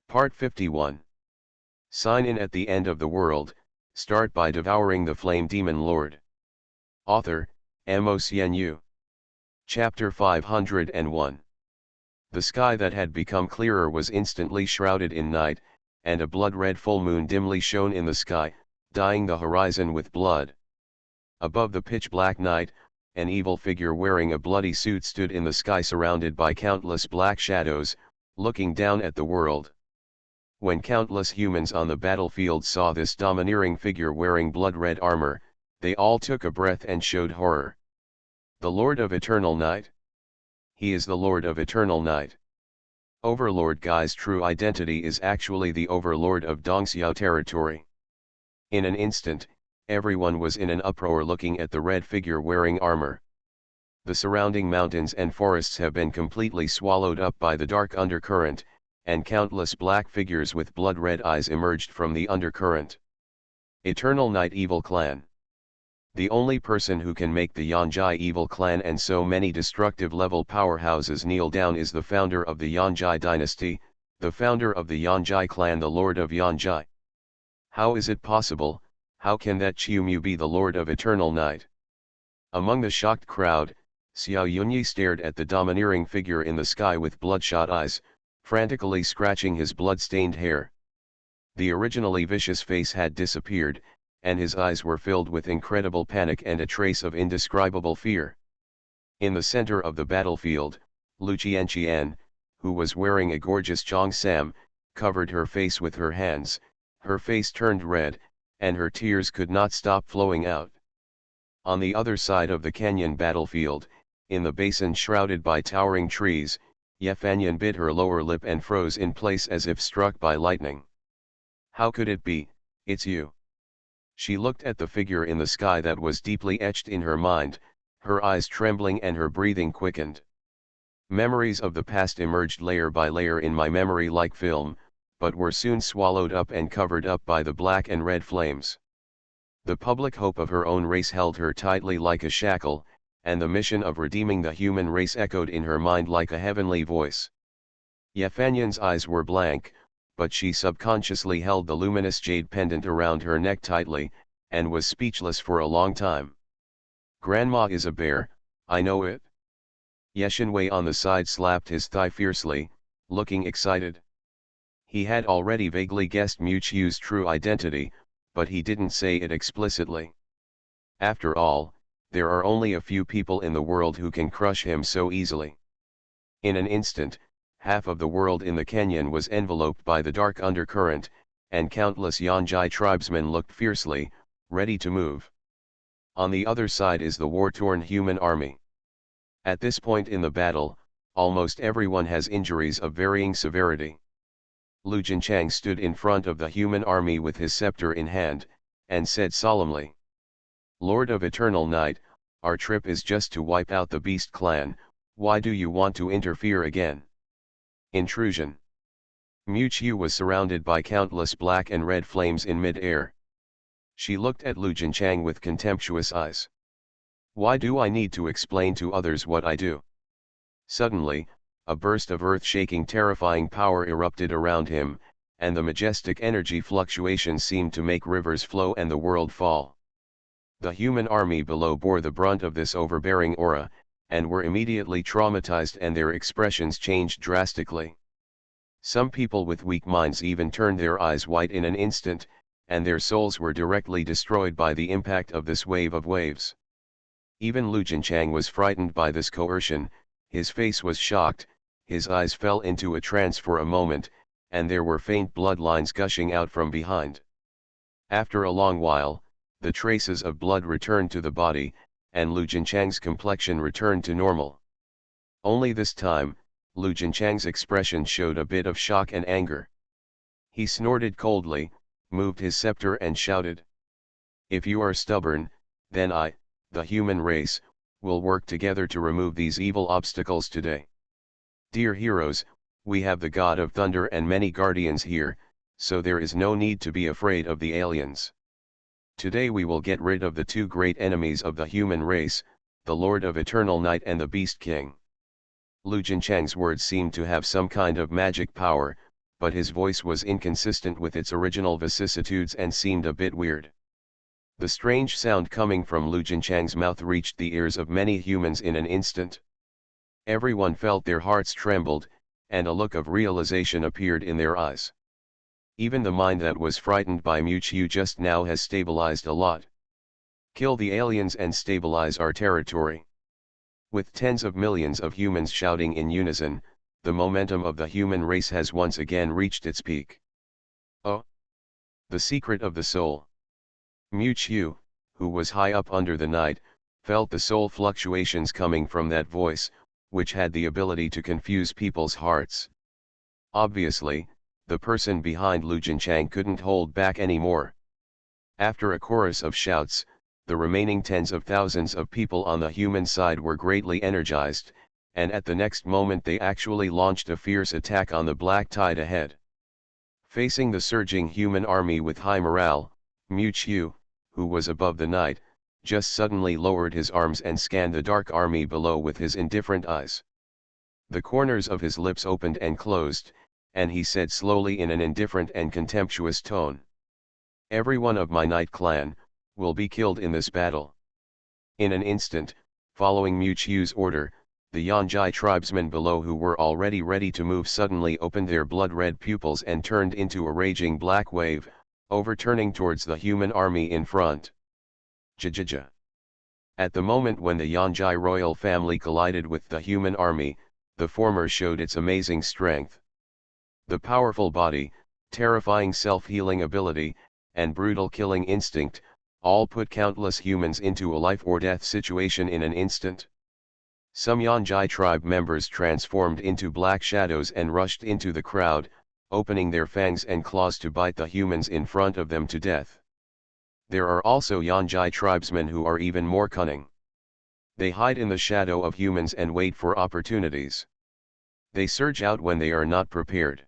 Part 51. Sign in at the end of the world, start by devouring the flame demon lord. Author, Mocnu. Chapter 501. The sky that had become clearer was instantly shrouded in night, and a blood-red full moon dimly shone in the sky, dyeing the horizon with blood. Above the pitch-black night, an evil figure wearing a bloody suit stood in the sky surrounded by countless black shadows, looking down at the world. When countless humans on the battlefield saw this domineering figure wearing blood-red armor, they all took a breath and showed horror. The Lord of Eternal Night? He is the Lord of Eternal Night. Overlord Guy's true identity is actually the Overlord of Dongxiao territory. In an instant, everyone was in an uproar looking at the red figure wearing armor. The surrounding mountains and forests have been completely swallowed up by the dark undercurrent, and countless black figures with blood-red eyes emerged from the undercurrent. Eternal Night Evil Clan. The only person who can make the Yanjai Evil Clan and so many destructive level powerhouses kneel down is the founder of the Yanjai dynasty, the founder of the Yanjai clan, the Lord of Yanjai. How is it possible? How can that Chiumu be the Lord of Eternal Night? Among the shocked crowd, Xiao Yunyi stared at the domineering figure in the sky with bloodshot eyes, frantically scratching his blood-stained hair. The originally vicious face had disappeared, and his eyes were filled with incredible panic and a trace of indescribable fear. In the center of the battlefield, Lu Qianqian, who was wearing a gorgeous cheongsam, covered her face with her hands. Her face turned red, and her tears could not stop flowing out. On the other side of the canyon battlefield, in the basin shrouded by towering trees, Yefanyan bit her lower lip and froze in place as if struck by lightning. How could it be? It's you. She looked at the figure in the sky that was deeply etched in her mind, her eyes trembling and her breathing quickened. Memories of the past emerged layer by layer in my memory like film, but were soon swallowed up and covered up by the black and red flames. The public hope of her own race held her tightly like a shackle, and the mission of redeeming the human race echoed in her mind like a heavenly voice. Yefanyan's eyes were blank, but she subconsciously held the luminous jade pendant around her neck tightly, and was speechless for a long time. Grandma is a bear, I know it. Yeshinwei on the side slapped his thigh fiercely, looking excited. He had already vaguely guessed Mu Chiu's true identity, but he didn't say it explicitly. After all, there are only a few people in the world who can crush him so easily. In an instant, half of the world in the canyon was enveloped by the dark undercurrent, and countless Yanjai tribesmen looked fiercely, ready to move. On the other side is the war-torn human army. At this point in the battle, almost everyone has injuries of varying severity. Lu Jinchang stood in front of the human army with his scepter in hand, and said solemnly, "Lord of Eternal Night, our trip is just to wipe out the Beast Clan, why do you want to interfere again?" Intrusion. Mu Chiu was surrounded by countless black and red flames in mid-air. She looked at Lu Jinchang with contemptuous eyes. "Why do I need to explain to others what I do?" Suddenly, a burst of earth-shaking terrifying power erupted around him, and the majestic energy fluctuations seemed to make rivers flow and the world fall. The human army below bore the brunt of this overbearing aura, and were immediately traumatized and their expressions changed drastically. Some people with weak minds even turned their eyes white in an instant, and their souls were directly destroyed by the impact of this wave of waves. Even Lu Jinchang was frightened by this coercion, his face was shocked, his eyes fell into a trance for a moment, and there were faint blood lines gushing out from behind. After a long while, the traces of blood returned to the body, and Lu Jinchang's complexion returned to normal. Only this time, Lu Jinchang's expression showed a bit of shock and anger. He snorted coldly, moved his scepter and shouted, "If you are stubborn, then I, the human race, will work together to remove these evil obstacles today. Dear heroes, we have the God of Thunder and many guardians here, so there is no need to be afraid of the aliens. Today we will get rid of the two great enemies of the human race, the Lord of Eternal Night and the Beast King." Lu Jinchang's words seemed to have some kind of magic power, but his voice was inconsistent with its original vicissitudes and seemed a bit weird. The strange sound coming from Lu Jinchang's mouth reached the ears of many humans in an instant. Everyone felt their hearts trembled, and a look of realization appeared in their eyes. Even the mind that was frightened by Mu Qiu just now has stabilized a lot. Kill the aliens and stabilize our territory. With tens of millions of humans shouting in unison, the momentum of the human race has once again reached its peak. Oh! The secret of the soul. Mu Qiu, who was high up under the night, felt the soul fluctuations coming from that voice, which had the ability to confuse people's hearts. Obviously, the person behind Lu Jinchang couldn't hold back anymore. After a chorus of shouts, the remaining tens of thousands of people on the human side were greatly energized, and at the next moment they actually launched a fierce attack on the black tide ahead. Facing the surging human army with high morale, Mu Qiu, who was above the night, just suddenly lowered his arms and scanned the dark army below with his indifferent eyes. The corners of his lips opened and closed, and he said slowly in an indifferent and contemptuous tone, "Every one of my night clan will be killed in this battle." In an instant, following Mu Qiu's order, the Yanjai tribesmen below, who were already ready to move, suddenly opened their blood-red pupils and turned into a raging black wave, overturning towards the human army in front. Jajaja. At the moment when the Yanjai royal family collided with the human army, the former showed its amazing strength. The powerful body, terrifying self-healing ability, and brutal killing instinct, all put countless humans into a life-or-death situation in an instant. Some Yanjai tribe members transformed into black shadows and rushed into the crowd, opening their fangs and claws to bite the humans in front of them to death. There are also Yanjai tribesmen who are even more cunning. They hide in the shadow of humans and wait for opportunities. They surge out when they are not prepared.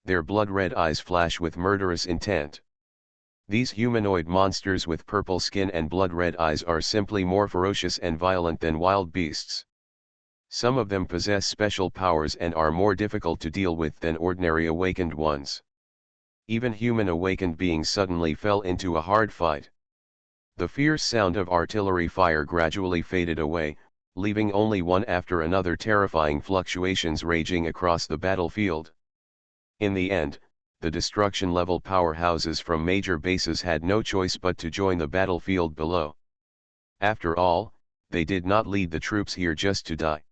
Their blood-red eyes flash with murderous intent. These humanoid monsters with purple skin and blood-red eyes are simply more ferocious and violent than wild beasts. Some of them possess special powers and are more difficult to deal with than ordinary awakened ones. Even human awakened beings suddenly fell into a hard fight. The fierce sound of artillery fire gradually faded away, leaving only one after another terrifying fluctuations raging across the battlefield. In the end, the destruction-level powerhouses from major bases had no choice but to join the battlefield below. After all, they did not lead the troops here just to die.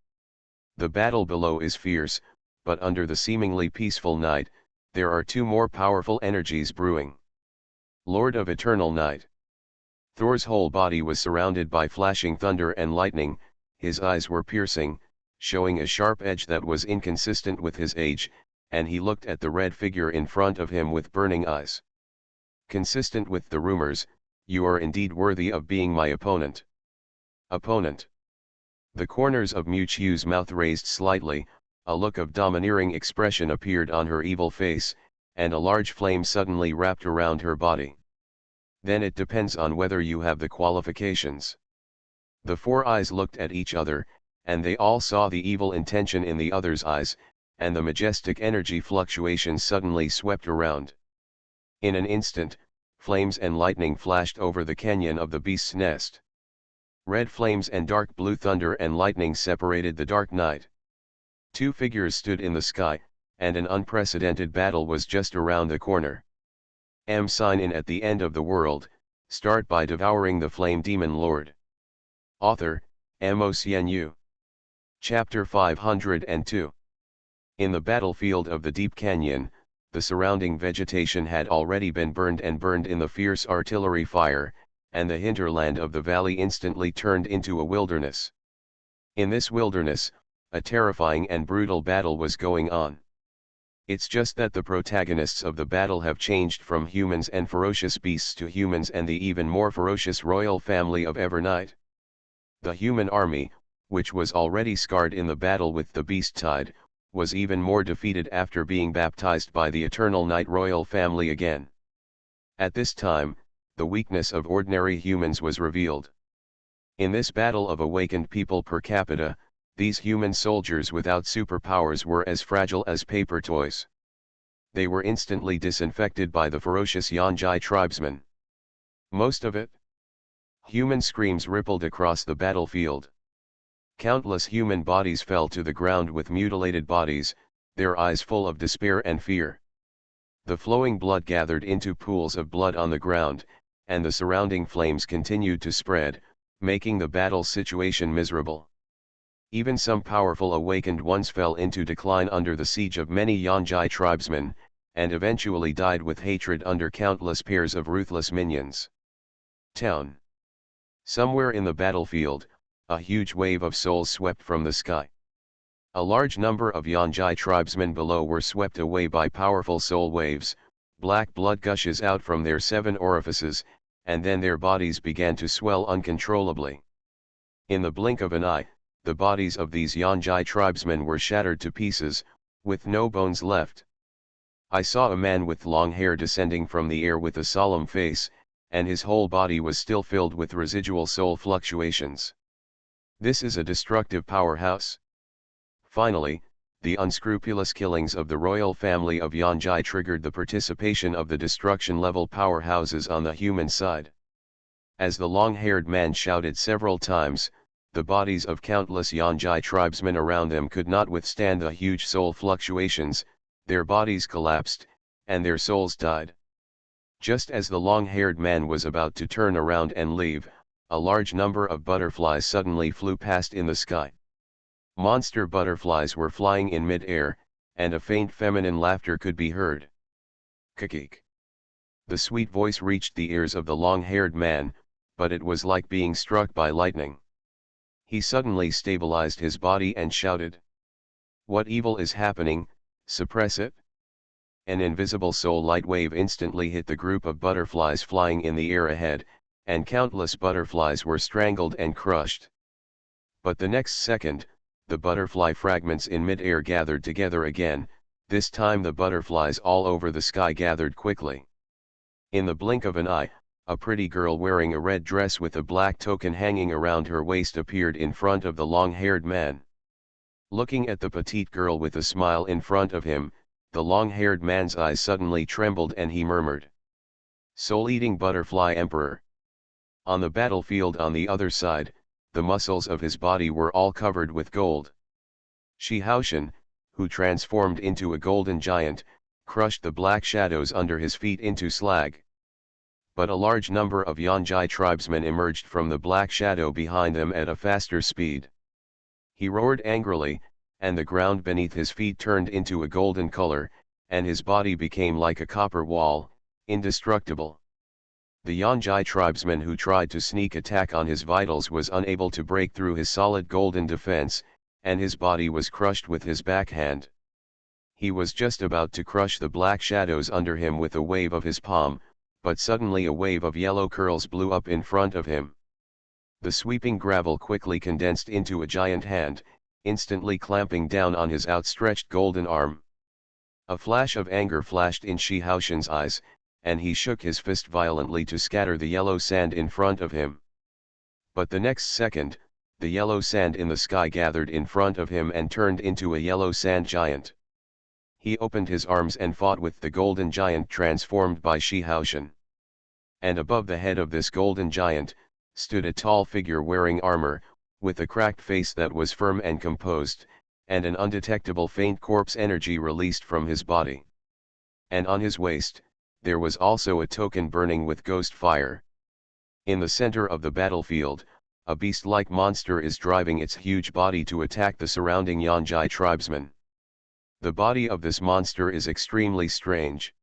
The battle below is fierce, but under the seemingly peaceful night, there are two more powerful energies brewing. Lord of Eternal Night. Thor's whole body was surrounded by flashing thunder and lightning, his eyes were piercing, showing a sharp edge that was inconsistent with his age, and he looked at the red figure in front of him with burning eyes. Consistent with the rumors, you are indeed worthy of being my opponent. Opponent. The corners of Mu Qiu's mouth raised slightly, a look of domineering expression appeared on her evil face, and a large flame suddenly wrapped around her body. Then it depends on whether you have the qualifications. The four eyes looked at each other, and they all saw the evil intention in the other's eyes, and the majestic energy fluctuations suddenly swept around. In an instant, flames and lightning flashed over the canyon of the beast's nest. Red flames and dark blue thunder and lightning separated the dark night. Two figures stood in the sky, and an unprecedented battle was just around the corner. Sign in at the end of the world, start by devouring the flame demon lord. Author, Mo. Chapter 502. In the battlefield of the deep canyon, the surrounding vegetation had already been burned in the fierce artillery fire, and the hinterland of the valley instantly turned into a wilderness. In this wilderness, a terrifying and brutal battle was going on. It's just that the protagonists of the battle have changed from humans and ferocious beasts to humans and the even more ferocious royal family of Evernight. The human army, which was already scarred in the battle with the beast tide, was even more defeated after being baptized by the Eternal Night royal family again. At this time, the weakness of ordinary humans was revealed. In this battle of awakened people per capita, these human soldiers without superpowers were as fragile as paper toys. They were instantly disinfected by the ferocious Yonjai tribesmen. Most of it. Human screams rippled across the battlefield. Countless human bodies fell to the ground with mutilated bodies, their eyes full of despair and fear. The flowing blood gathered into pools of blood on the ground, and the surrounding flames continued to spread, making the battle situation miserable. Even some powerful awakened ones fell into decline under the siege of many Yonjai tribesmen, and eventually died with hatred under countless pairs of ruthless minions. Town. Somewhere in the battlefield, a huge wave of souls swept from the sky. A large number of Yonjai tribesmen below were swept away by powerful soul waves, black blood gushes out from their 7 orifices, and then their bodies began to swell uncontrollably. In the blink of an eye, the bodies of these Yonjai tribesmen were shattered to pieces, with no bones left. I saw a man with long hair descending from the air with a solemn face, and his whole body was still filled with residual soul fluctuations. This is a destructive powerhouse. Finally, the unscrupulous killings of the royal family of Yonjai triggered the participation of the destruction-level powerhouses on the human side. As the long-haired man shouted several times, the bodies of countless Yonjai tribesmen around them could not withstand the huge soul fluctuations, their bodies collapsed, and their souls died. Just as the long-haired man was about to turn around and leave, a large number of butterflies suddenly flew past in the sky. Monster butterflies were flying in mid-air, and a faint feminine laughter could be heard. Kikik. The sweet voice reached the ears of the long-haired man, but it was like being struck by lightning. He suddenly stabilized his body and shouted. What evil is happening? Suppress it. An invisible soul light wave instantly hit the group of butterflies flying in the air ahead, and countless butterflies were strangled and crushed. But the next second, the butterfly fragments in mid-air gathered together again, this time the butterflies all over the sky gathered quickly. In the blink of an eye, a pretty girl wearing a red dress with a black token hanging around her waist appeared in front of the long-haired man. Looking at the petite girl with a smile in front of him, the long-haired man's eyes suddenly trembled and he murmured. Soul-eating butterfly emperor. On the battlefield on the other side, the muscles of his body were all covered with gold. Shi Haoshan, who transformed into a golden giant, crushed the black shadows under his feet into slag. But a large number of Yonjai tribesmen emerged from the black shadow behind them at a faster speed. He roared angrily, and the ground beneath his feet turned into a golden color, and his body became like a copper wall, indestructible. The Yonjai tribesman who tried to sneak attack on his vitals was unable to break through his solid golden defense, and his body was crushed with his backhand. He was just about to crush the black shadows under him with a wave of his palm, but suddenly a wave of yellow curls blew up in front of him. The sweeping gravel quickly condensed into a giant hand, instantly clamping down on his outstretched golden arm. A flash of anger flashed in Shi Haoshan's eyes, and he shook his fist violently to scatter the yellow sand in front of him. But the next second, the yellow sand in the sky gathered in front of him and turned into a yellow sand giant. He opened his arms and fought with the golden giant transformed by Shi Haoshan. And above the head of this golden giant, stood a tall figure wearing armor, with a cracked face that was firm and composed, and an undetectable faint corpse energy released from his body. And on his waist, there was also a token burning with ghost fire. In the center of the battlefield, a beast-like monster is driving its huge body to attack the surrounding Yonjai tribesmen. The body of this monster is extremely strange.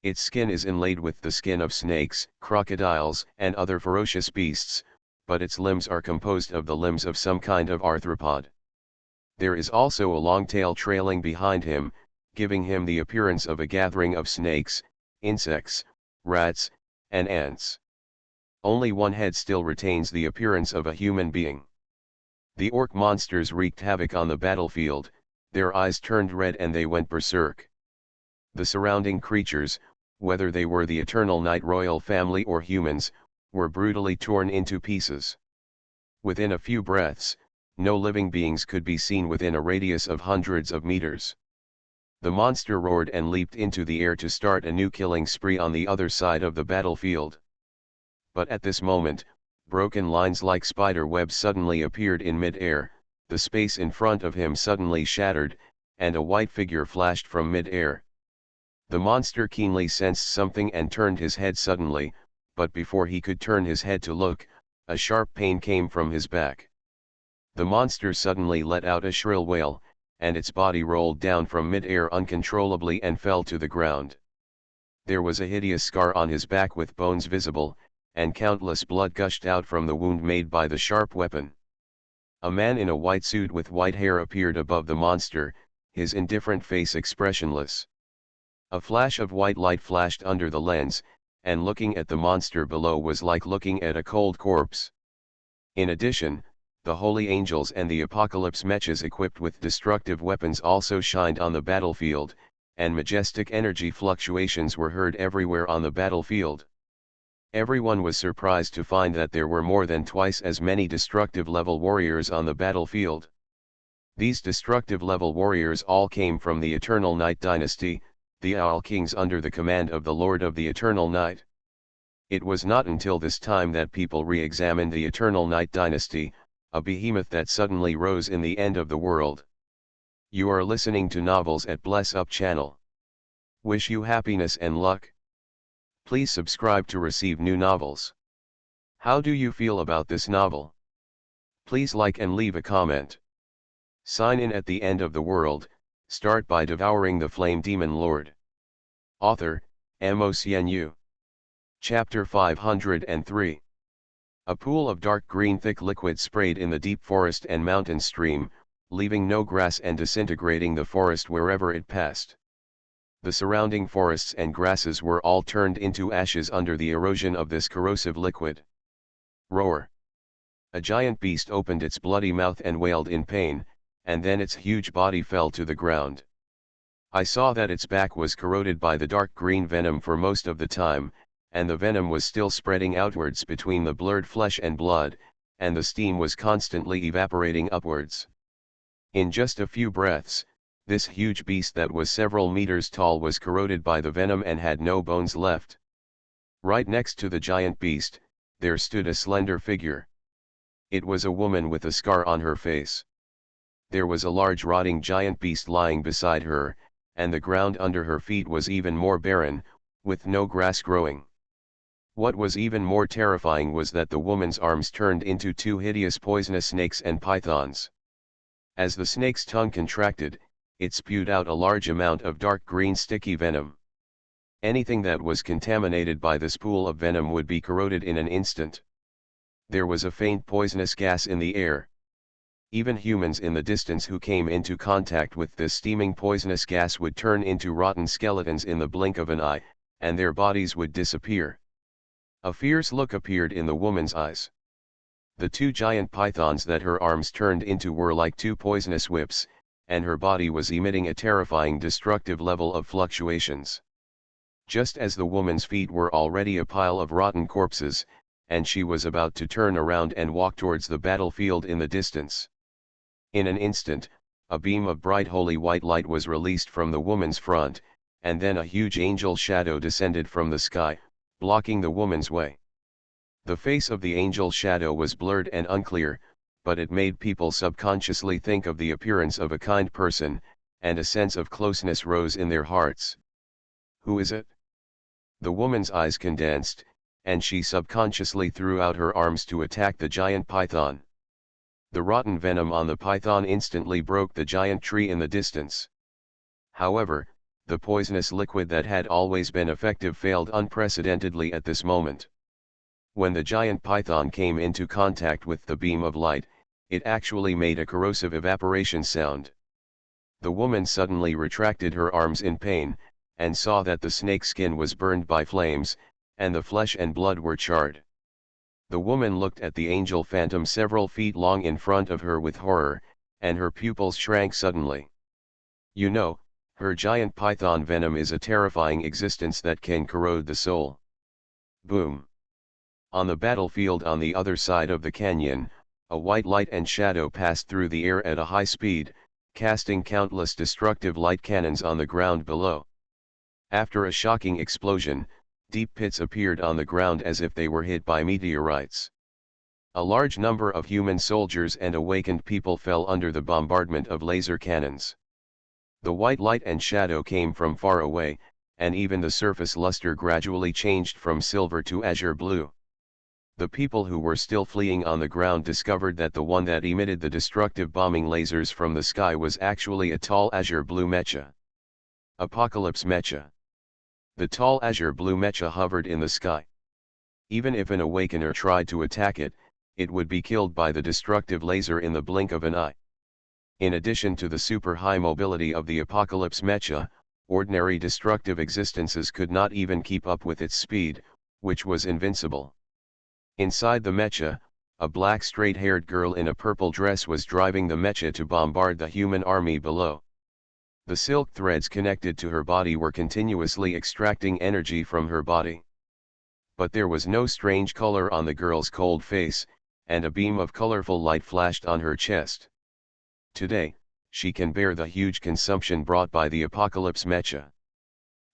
Its skin is inlaid with the skin of snakes, crocodiles, and other ferocious beasts, but its limbs are composed of the limbs of some kind of arthropod. There is also a long tail trailing behind him, giving him the appearance of a gathering of snakes, insects, rats, and ants. Only one head still retains the appearance of a human being. The orc monsters wreaked havoc on the battlefield, their eyes turned red and they went berserk. The surrounding creatures, whether they were the Eternal Night royal family or humans, were brutally torn into pieces. Within a few breaths, no living beings could be seen within a radius of hundreds of meters. The monster roared and leaped into the air to start a new killing spree on the other side of the battlefield. But at this moment, broken lines like spider webs suddenly appeared in mid-air, the space in front of him suddenly shattered, and a white figure flashed from mid-air. The monster keenly sensed something and turned his head suddenly, but before he could turn his head to look, a sharp pain came from his back. The monster suddenly let out a shrill wail, and its body rolled down from mid-air uncontrollably and fell to the ground. There was a hideous scar on his back with bones visible, and countless blood gushed out from the wound made by the sharp weapon. A man in a white suit with white hair appeared above the monster, his indifferent face expressionless. A flash of white light flashed under the lens, and looking at the monster below was like looking at a cold corpse. In addition, the holy angels and the apocalypse mechas equipped with destructive weapons also shined on the battlefield, and majestic energy fluctuations were heard everywhere on the battlefield. Everyone was surprised to find that there were more than twice as many destructive level warriors on the battlefield. These destructive level warriors all came from the Eternal Night dynasty, the Owl Kings under the command of the Lord of the Eternal Night. It was not until this time that people re-examined the Eternal Night dynasty, a behemoth that suddenly rose in the end of the world. You are listening to Novels at Bless Up channel. Wish you happiness and luck. Please subscribe to receive new novels. How do you feel about this novel? Please like and leave a comment. Sign in at the end of the world, start by devouring the flame demon lord. Author, MaleProtagonist. Chapter 503. A pool of dark green thick liquid sprayed in the deep forest and mountain stream, leaving no grass and disintegrating the forest wherever it passed. The surrounding forests and grasses were all turned into ashes under the erosion of this corrosive liquid. Roar! A giant beast opened its bloody mouth and wailed in pain, and then its huge body fell to the ground. I saw that its back was corroded by the dark green venom for most of the time, and the venom was still spreading outwards between the blurred flesh and blood, and the steam was constantly evaporating upwards. In just a few breaths, this huge beast that was several meters tall was corroded by the venom and had no bones left. Right next to the giant beast, there stood a slender figure. It was a woman with a scar on her face. There was a large rotting giant beast lying beside her, and the ground under her feet was even more barren, with no grass growing. What was even more terrifying was that the woman's arms turned into two hideous poisonous snakes and pythons. As the snake's tongue contracted, it spewed out a large amount of dark green sticky venom. Anything that was contaminated by this pool of venom would be corroded in an instant. There was a faint poisonous gas in the air. Even humans in the distance who came into contact with this steaming poisonous gas would turn into rotten skeletons in the blink of an eye, and their bodies would disappear. A fierce look appeared in the woman's eyes. The two giant pythons that her arms turned into were like two poisonous whips, and her body was emitting a terrifying destructive level of fluctuations. Just as the woman's feet were already a pile of rotten corpses, and she was about to turn around and walk towards the battlefield in the distance. In an instant, a beam of bright holy white light was released from the woman's front, and then a huge angel shadow descended from the sky, blocking the woman's way. The face of the angel shadow was blurred and unclear, but it made people subconsciously think of the appearance of a kind person, and a sense of closeness rose in their hearts. Who is it? The woman's eyes condensed, and she subconsciously threw out her arms to attack the giant python. The rotten venom on the python instantly broke the giant tree in the distance. However, the poisonous liquid that had always been effective failed unprecedentedly at this moment. When the giant python came into contact with the beam of light, it actually made a corrosive evaporation sound. The woman suddenly retracted her arms in pain, and saw that the snake skin was burned by flames, and the flesh and blood were charred. The woman looked at the angel phantom several feet long in front of her with horror, and her pupils shrank suddenly. You know, her giant python venom is a terrifying existence that can corrode the soul. Boom! On the battlefield on the other side of the canyon, a white light and shadow passed through the air at a high speed, casting countless destructive light cannons on the ground below. After a shocking explosion, deep pits appeared on the ground as if they were hit by meteorites. A large number of human soldiers and awakened people fell under the bombardment of laser cannons. The white light and shadow came from far away, and even the surface luster gradually changed from silver to azure blue. The people who were still fleeing on the ground discovered that the one that emitted the destructive bombing lasers from the sky was actually a tall azure blue mecha. Apocalypse mecha. The tall azure blue mecha hovered in the sky. Even if an awakener tried to attack it, it would be killed by the destructive laser in the blink of an eye. In addition to the super high mobility of the Apocalypse mecha, ordinary destructive existences could not even keep up with its speed, which was invincible. Inside the mecha, a black straight-haired girl in a purple dress was driving the mecha to bombard the human army below. The silk threads connected to her body were continuously extracting energy from her body. But there was no strange color on the girl's cold face, and a beam of colorful light flashed on her chest. Today, she can bear the huge consumption brought by the Apocalypse mecha.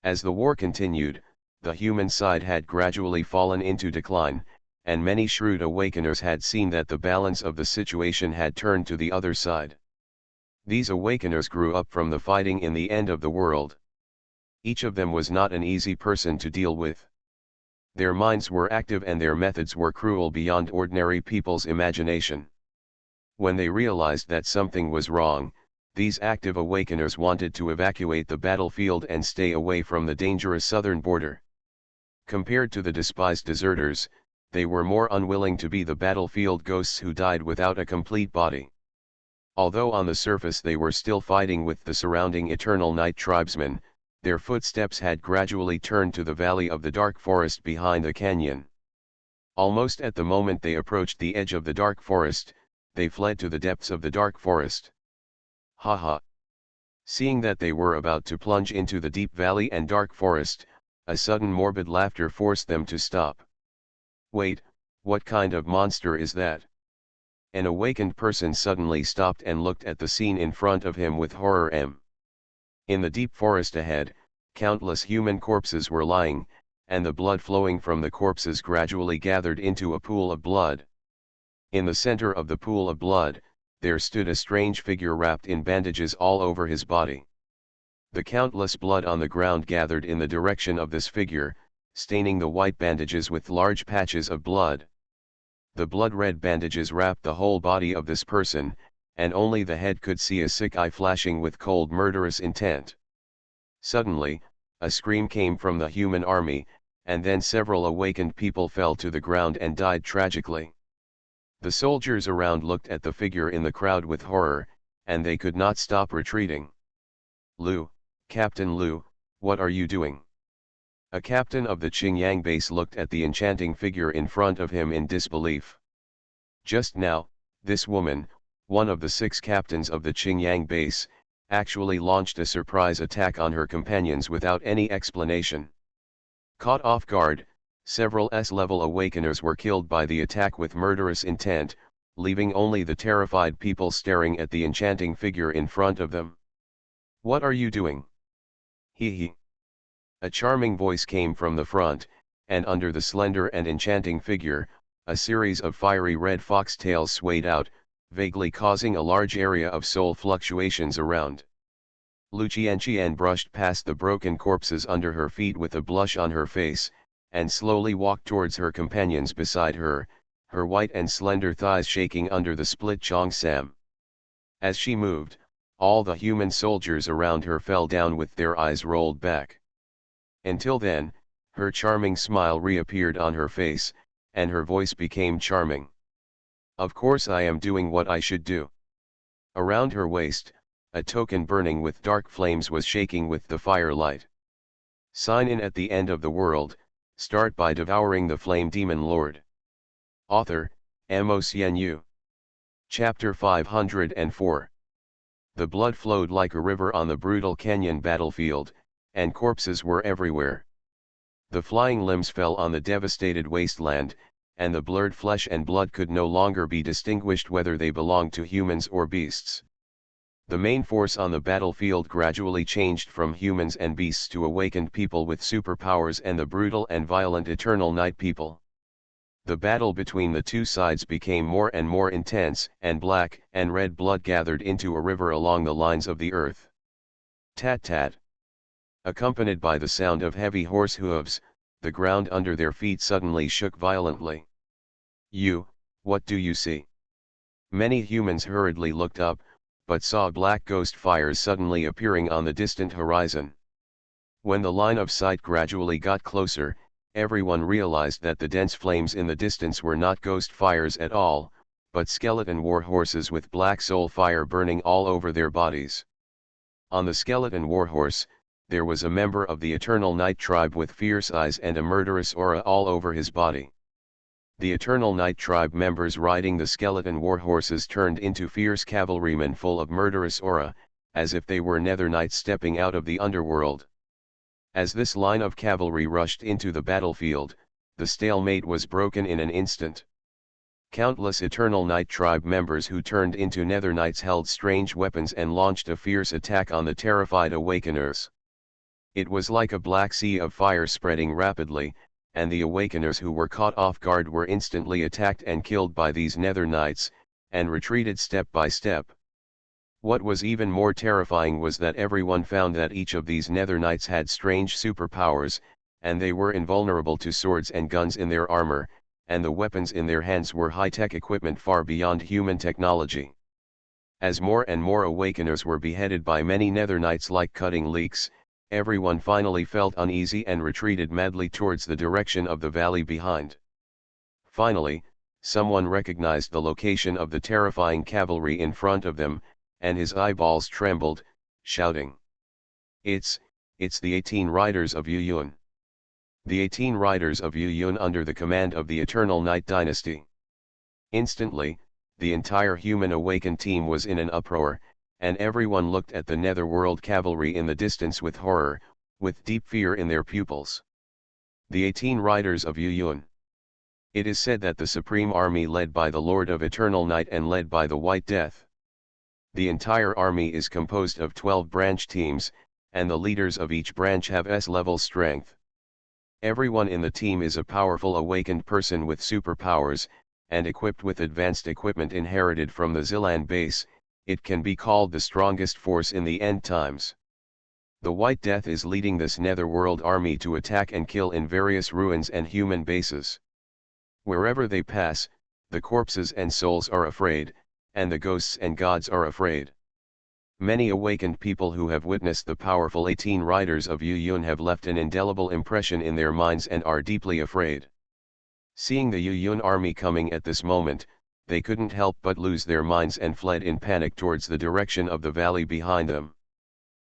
As the war continued, the human side had gradually fallen into decline, and many shrewd awakeners had seen that the balance of the situation had turned to the other side. These awakeners grew up from the fighting in the end of the world. Each of them was not an easy person to deal with. Their minds were active and their methods were cruel beyond ordinary people's imagination. When they realized that something was wrong, these active awakeners wanted to evacuate the battlefield and stay away from the dangerous southern border. Compared to the despised deserters, they were more unwilling to be the battlefield ghosts who died without a complete body. Although on the surface they were still fighting with the surrounding Eternal Night tribesmen, their footsteps had gradually turned to the valley of the dark forest behind the canyon. Almost at the moment they approached the edge of the dark forest, they fled to the depths of the dark forest. Ha ha! Seeing that they were about to plunge into the deep valley and dark forest, a sudden morbid laughter forced them to stop. Wait, what kind of monster is that? An awakened person suddenly stopped and looked at the scene in front of him with horror. In the deep forest ahead, countless human corpses were lying, and the blood flowing from the corpses gradually gathered into a pool of blood. In the center of the pool of blood, there stood a strange figure wrapped in bandages all over his body. The countless blood on the ground gathered in the direction of this figure, staining the white bandages with large patches of blood. The blood-red bandages wrapped the whole body of this person, and only the head could see a sick eye flashing with cold murderous intent. Suddenly, a scream came from the human army, and then several awakened people fell to the ground and died tragically. The soldiers around looked at the figure in the crowd with horror, and they could not stop retreating. Lu, Captain Lu, what are you doing? A captain of the Qingyang base looked at the enchanting figure in front of him in disbelief. Just now, this woman, one of the 6 captains of the Qingyang base, actually launched a surprise attack on her companions without any explanation. Caught off guard, several S-level awakeners were killed by the attack with murderous intent, leaving only the terrified people staring at the enchanting figure in front of them. What are you doing? Hee hee. A charming voice came from the front, and under the slender and enchanting figure, a series of fiery red foxtails swayed out, vaguely causing a large area of soul fluctuations around. Lu Qianqian brushed past the broken corpses under her feet with a blush on her face, and slowly walked towards her companions beside her, her white and slender thighs shaking under the split cheongsam. As she moved, all the human soldiers around her fell down with their eyes rolled back. Until then, her charming smile reappeared on her face, and her voice became charming. Of course I am doing what I should do. Around her waist, a token burning with dark flames was shaking with the firelight. Sign in at the end of the world, start by devouring the flame demon lord. Author, Mo. Chapter 504. The blood flowed like a river on the brutal canyon battlefield, and corpses were everywhere. The flying limbs fell on the devastated wasteland, and the blurred flesh and blood could no longer be distinguished whether they belonged to humans or beasts. The main force on the battlefield gradually changed from humans and beasts to awakened people with superpowers and the brutal and violent Eternal Night people. The battle between the two sides became more and more intense, and black and red blood gathered into a river along the lines of the earth. Tat-tat. Accompanied by the sound of heavy horse hooves, the ground under their feet suddenly shook violently. What do you see? Many humans hurriedly looked up, but saw black ghost fires suddenly appearing on the distant horizon. When the line of sight gradually got closer, everyone realized that the dense flames in the distance were not ghost fires at all, but skeleton war horses with black soul fire burning all over their bodies. On the skeleton warhorse, there was a member of the Eternal Night tribe with fierce eyes and a murderous aura all over his body. The Eternal Night tribe members riding the skeleton warhorses turned into fierce cavalrymen full of murderous aura, as if they were nether knights stepping out of the underworld. As this line of cavalry rushed into the battlefield, the stalemate was broken in an instant. Countless Eternal Night tribe members who turned into nether knights held strange weapons and launched a fierce attack on the terrified awakeners. It was like a black sea of fire spreading rapidly, and the awakeners who were caught off guard were instantly attacked and killed by these nether knights, and retreated step by step. What was even more terrifying was that everyone found that each of these nether knights had strange superpowers, and they were invulnerable to swords and guns in their armor, and the weapons in their hands were high-tech equipment far beyond human technology. As more and more awakeners were beheaded by many nether knights like cutting leaks, everyone finally felt uneasy and retreated madly towards the direction of the valley behind. Finally, someone recognized the location of the terrifying cavalry in front of them, and his eyeballs trembled, shouting, It's the 18 riders of Yuyun. The 18 riders of Yuyun under the command of the Eternal Night Dynasty. Instantly, the entire human awakened team was in an uproar, and everyone looked at the netherworld cavalry in the distance with horror, with deep fear in their pupils. The 18 riders of Yuyun. It is said that the supreme army led by the Lord of Eternal Night and led by the White Death. The entire army is composed of 12 branch teams, and the leaders of each branch have S-level strength. Everyone in the team is a powerful awakened person with superpowers, and equipped with advanced equipment inherited from the Zilan base. It can be called the strongest force in the end times. The White Death is leading this netherworld army to attack and kill in various ruins and human bases. Wherever they pass, the corpses and souls are afraid, and the ghosts and gods are afraid. Many awakened people who have witnessed the powerful 18 riders of Yuyun have left an indelible impression in their minds and are deeply afraid. Seeing the Yuyun army coming at this moment, they couldn't help but lose their minds and fled in panic towards the direction of the valley behind them.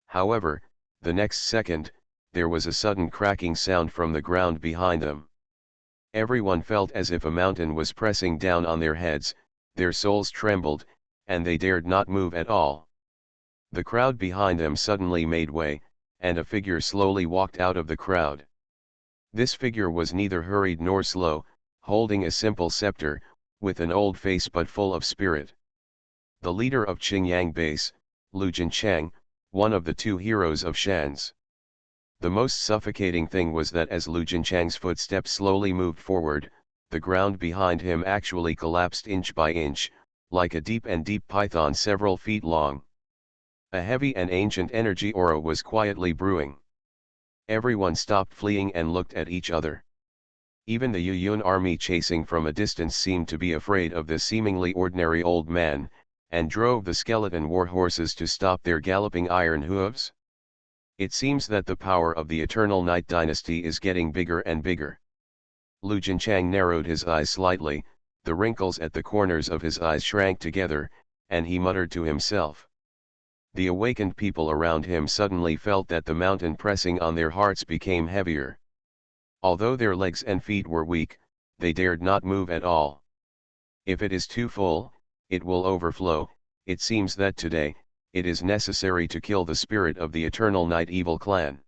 However, the next second, there was a sudden cracking sound from the ground behind them. Everyone felt as if a mountain was pressing down on their heads, their souls trembled, and they dared not move at all. The crowd behind them suddenly made way, and a figure slowly walked out of the crowd. This figure was neither hurried nor slow, holding a simple scepter, with an old face but full of spirit. The leader of Qingyang base, Lu Jinchang, one of the 2 heroes of Shan's. The most suffocating thing was that as Lu Jinchang's footsteps slowly moved forward, the ground behind him actually collapsed inch by inch, like a deep python several feet long. A heavy and ancient energy aura was quietly brewing. Everyone stopped fleeing and looked at each other. Even the Yuyun army chasing from a distance seemed to be afraid of the seemingly ordinary old man, and drove the skeleton war horses to stop their galloping iron hooves. It seems that the power of the Eternal Night Dynasty is getting bigger and bigger. Lu Jinchang narrowed his eyes slightly, the wrinkles at the corners of his eyes shrank together, and he muttered to himself. The awakened people around him suddenly felt that the mountain pressing on their hearts became heavier. Although their legs and feet were weak, they dared not move at all. If it is too full, it will overflow. It seems that today, it is necessary to kill the spirit of the Eternal Night Evil clan.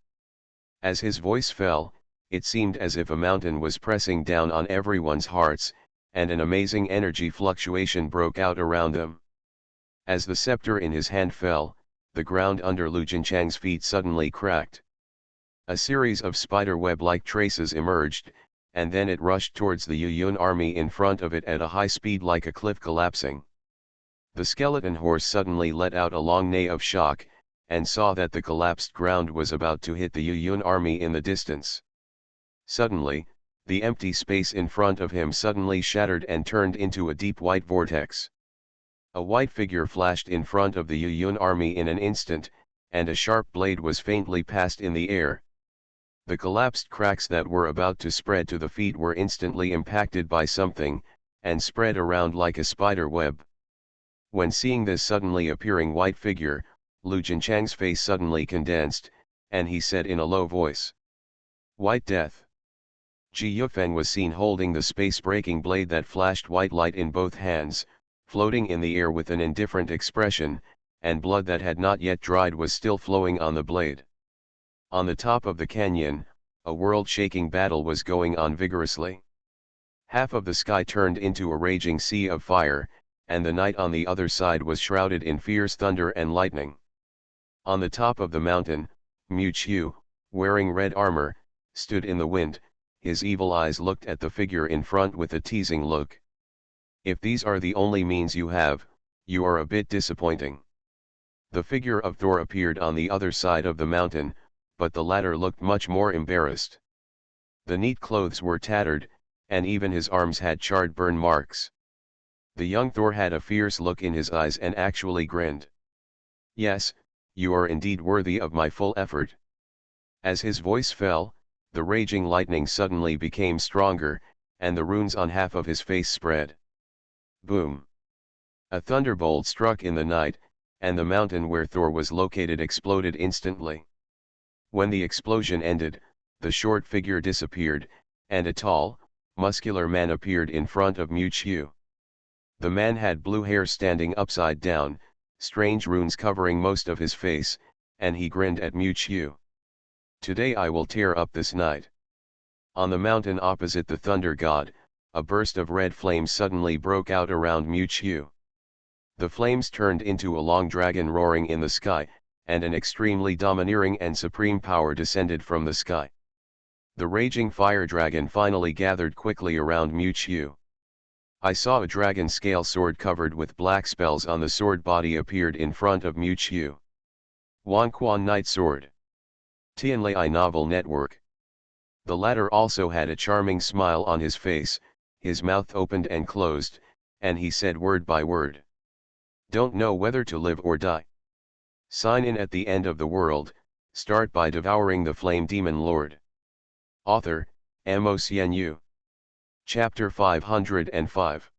As his voice fell, it seemed as if a mountain was pressing down on everyone's hearts, and an amazing energy fluctuation broke out around them. As the scepter in his hand fell, the ground under Lu Jinchang's feet suddenly cracked. A series of spider-web-like traces emerged, and then it rushed towards the Yuyun army in front of it at a high speed like a cliff collapsing. The skeleton horse suddenly let out a long neigh of shock, and saw that the collapsed ground was about to hit the Yuyun army in the distance. Suddenly, the empty space in front of him suddenly shattered and turned into a deep white vortex. A white figure flashed in front of the Yuyun army in an instant, and a sharp blade was faintly passed in the air. The collapsed cracks that were about to spread to the feet were instantly impacted by something, and spread around like a spider web. When seeing this suddenly appearing white figure, Lu Jinchang's face suddenly condensed, and he said in a low voice, "White Death." Ji Yufeng was seen holding the space-breaking blade that flashed white light in both hands, floating in the air with an indifferent expression, and blood that had not yet dried was still flowing on the blade. On the top of the canyon, a world-shaking battle was going on vigorously. Half of the sky turned into a raging sea of fire, and the night on the other side was shrouded in fierce thunder and lightning. On the top of the mountain, Mu Qiu, wearing red armor, stood in the wind. His evil eyes looked at the figure in front with a teasing look. "If these are the only means you have, you are a bit disappointing." The figure of Thor appeared on the other side of the mountain, but the latter looked much more embarrassed. The neat clothes were tattered, and even his arms had charred burn marks. The young Thor had a fierce look in his eyes and actually grinned. "Yes, you are indeed worthy of my full effort." As his voice fell, the raging lightning suddenly became stronger, and the runes on half of his face spread. Boom! A thunderbolt struck in the night, and the mountain where Thor was located exploded instantly. When the explosion ended, the short figure disappeared, and a tall, muscular man appeared in front of Mu Qiu. The man had blue hair standing upside down, strange runes covering most of his face, and he grinned at Mu Qiu. "Today I will tear up this night." On the mountain opposite the thunder god, a burst of red flames suddenly broke out around Mu Qiu. The flames turned into a long dragon roaring in the sky, and an extremely domineering and supreme power descended from the sky. The raging fire dragon finally gathered quickly around Mu Qiu. I saw a dragon scale sword covered with black spells on the sword body appeared in front of Mu Qiu. Wanquan Night Sword. Tianlai Novel Network. The latter also had a charming smile on his face, his mouth opened and closed, and he said word by word. "Don't know whether to live or die. Sign in at the end of the world, start by devouring the Flame Demon Lord." Author, Mo. Chapter 505.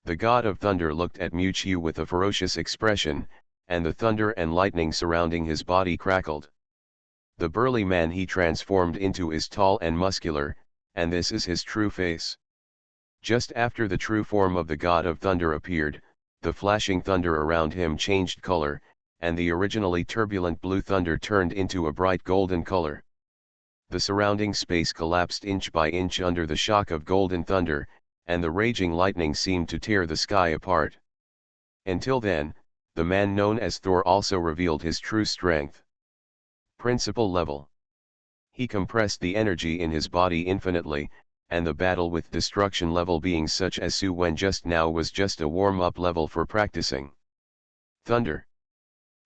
The god of thunder looked at Mu Qiu with a ferocious expression, and the thunder and lightning surrounding his body crackled. The burly man he transformed into is tall and muscular, and this is his true face. Just after the true form of the god of thunder appeared, the flashing thunder around him changed color, and the originally turbulent blue thunder turned into a bright golden color. The surrounding space collapsed inch by inch under the shock of golden thunder, and the raging lightning seemed to tear the sky apart. Until then, the man known as Thor also revealed his true strength. Principal level. He compressed the energy in his body infinitely, and the battle with destruction level being such as Su Wen just now was just a warm-up level for practicing. Thunder.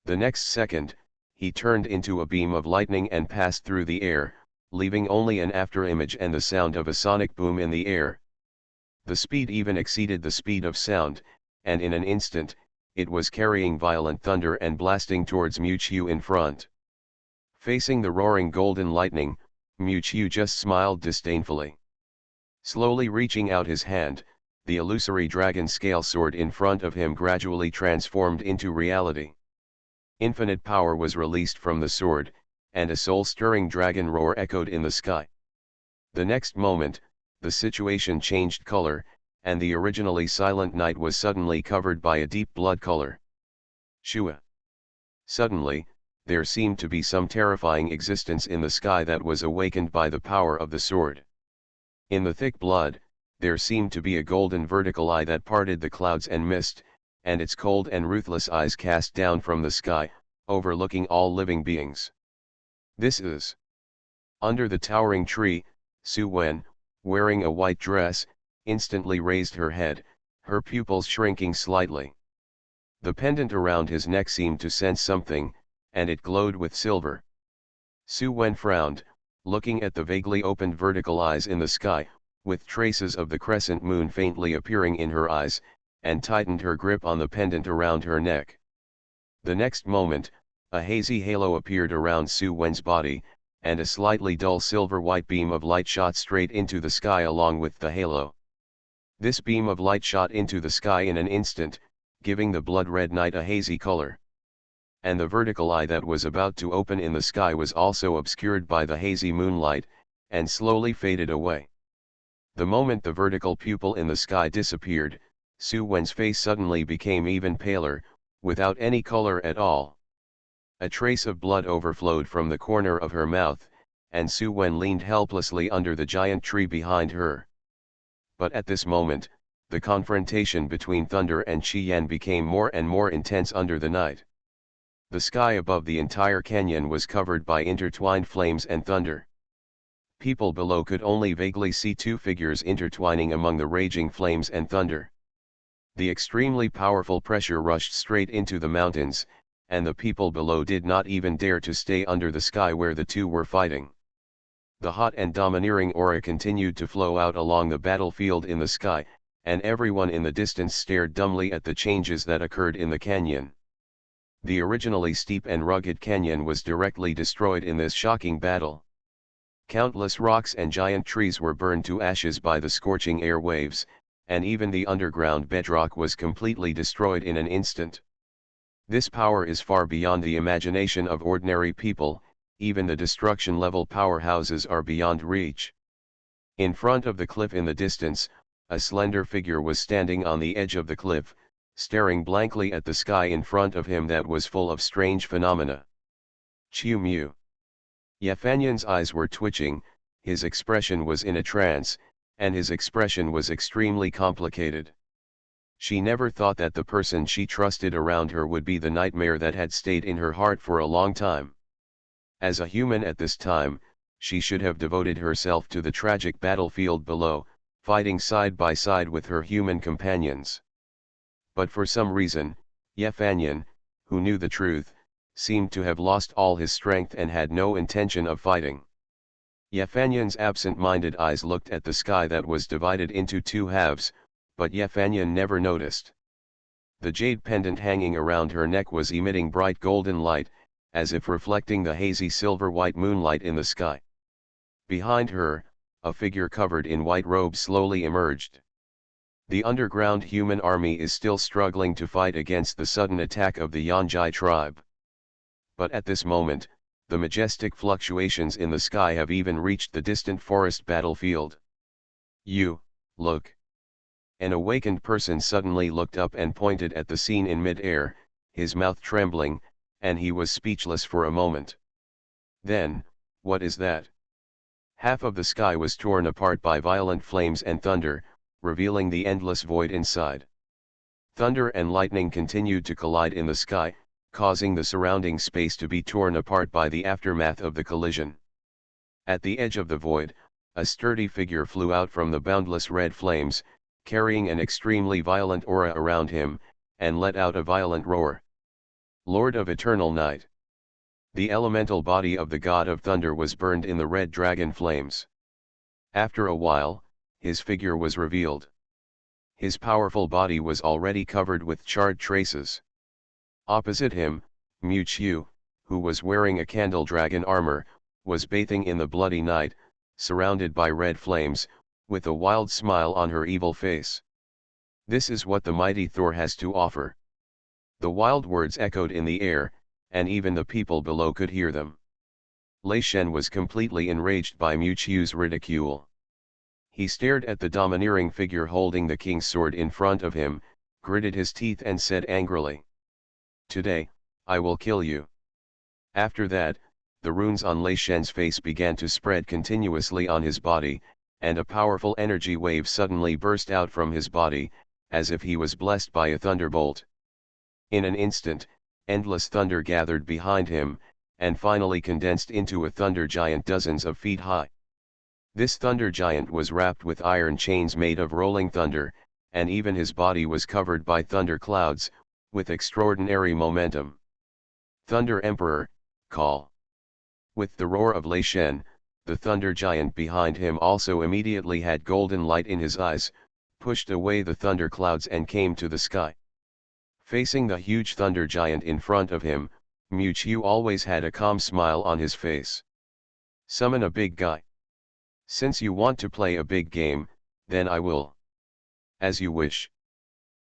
The next second, he turned into a beam of lightning and passed through the air, leaving only an afterimage and the sound of a sonic boom in the air. The speed even exceeded the speed of sound, and in an instant, it was carrying violent thunder and blasting towards Mu Qiu in front. Facing the roaring golden lightning, Mu Qiu just smiled disdainfully. Slowly reaching out his hand, the illusory dragon scale sword in front of him gradually transformed into reality. Infinite power was released from the sword, and a soul-stirring dragon roar echoed in the sky. The next moment, the situation changed color, and the originally silent night was suddenly covered by a deep blood color. Shua. Suddenly, there seemed to be some terrifying existence in the sky that was awakened by the power of the sword. In the thick blood, there seemed to be a golden vertical eye that parted the clouds and mist, and its cold and ruthless eyes cast down from the sky, overlooking all living beings. This is. Under the towering tree, Su Wen, wearing a white dress, instantly raised her head, her pupils shrinking slightly. The pendant around his neck seemed to sense something, and it glowed with silver. Su Wen frowned, looking at the vaguely opened vertical eyes in the sky, with traces of the crescent moon faintly appearing in her eyes, and tightened her grip on the pendant around her neck. The next moment, a hazy halo appeared around Su Wen's body, and a slightly dull silver-white beam of light shot straight into the sky along with the halo. This beam of light shot into the sky in an instant, giving the blood-red night a hazy color. And the vertical eye that was about to open in the sky was also obscured by the hazy moonlight, and slowly faded away. The moment the vertical pupil in the sky disappeared, Su Wen's face suddenly became even paler, without any color at all. A trace of blood overflowed from the corner of her mouth, and Su Wen leaned helplessly under the giant tree behind her. But at this moment, the confrontation between Thunder and Qi Yan became more and more intense under the night. The sky above the entire canyon was covered by intertwined flames and thunder. People below could only vaguely see two figures intertwining among the raging flames and thunder. The extremely powerful pressure rushed straight into the mountains, and the people below did not even dare to stay under the sky where the two were fighting. The hot and domineering aura continued to flow out along the battlefield in the sky, and everyone in the distance stared dumbly at the changes that occurred in the canyon. The originally steep and rugged canyon was directly destroyed in this shocking battle. Countless rocks and giant trees were burned to ashes by the scorching air waves, and even the underground bedrock was completely destroyed in an instant. This power is far beyond the imagination of ordinary people, even the destruction-level powerhouses are beyond reach. In front of the cliff in the distance, a slender figure was standing on the edge of the cliff, staring blankly at the sky in front of him that was full of strange phenomena. Chiu Mu. Yafanyan's eyes were twitching, his expression was in a trance, and his expression was extremely complicated. She never thought that the person she trusted around her would be the nightmare that had stayed in her heart for a long time. As a human at this time, she should have devoted herself to the tragic battlefield below, fighting side by side with her human companions. But for some reason, Yafanyan, who knew the truth, seemed to have lost all his strength and had no intention of fighting. Yafanyan's absent-minded eyes looked at the sky that was divided into two halves, but Yafanyan never noticed. The jade pendant hanging around her neck was emitting bright golden light, as if reflecting the hazy silver-white moonlight in the sky. Behind her, a figure covered in white robes slowly emerged. The underground human army is still struggling to fight against the sudden attack of the Yanjai tribe. But at this moment, the majestic fluctuations in the sky have even reached the distant forest battlefield. You, look. An awakened person suddenly looked up and pointed at the scene in mid-air, his mouth trembling, and he was speechless for a moment. Then, what is that? Half of the sky was torn apart by violent flames and thunder, revealing the endless void inside. Thunder and lightning continued to collide in the sky, causing the surrounding space to be torn apart by the aftermath of the collision. At the edge of the void, a sturdy figure flew out from the boundless red flames, carrying an extremely violent aura around him, and let out a violent roar. Lord of Eternal Night. The elemental body of the god of thunder was burned in the red dragon flames. After a while, his figure was revealed. His powerful body was already covered with charred traces. Opposite him, Mu Qiu, who was wearing a candle dragon armor, was bathing in the bloody night, surrounded by red flames, with a wild smile on her evil face. This is what the mighty Thor has to offer. The wild words echoed in the air, and even the people below could hear them. Lei Shen was completely enraged by Mu Qiu's ridicule. He stared at the domineering figure holding the king's sword in front of him, gritted his teeth and said angrily, "Today, I will kill you." After that, the runes on Lei Shen's face began to spread continuously on his body, and a powerful energy wave suddenly burst out from his body, as if he was blessed by a thunderbolt. In an instant, endless thunder gathered behind him, and finally condensed into a thunder giant dozens of feet high. This thunder giant was wrapped with iron chains made of rolling thunder, and even his body was covered by thunder clouds, with extraordinary momentum. Thunder Emperor, call. With the roar of Lei Shen, the thunder giant behind him also immediately had golden light in his eyes, pushed away the thunder clouds and came to the sky. Facing the huge thunder giant in front of him, Mu always had a calm smile on his face. Summon a big guy. Since you want to play a big game, then I will. As you wish.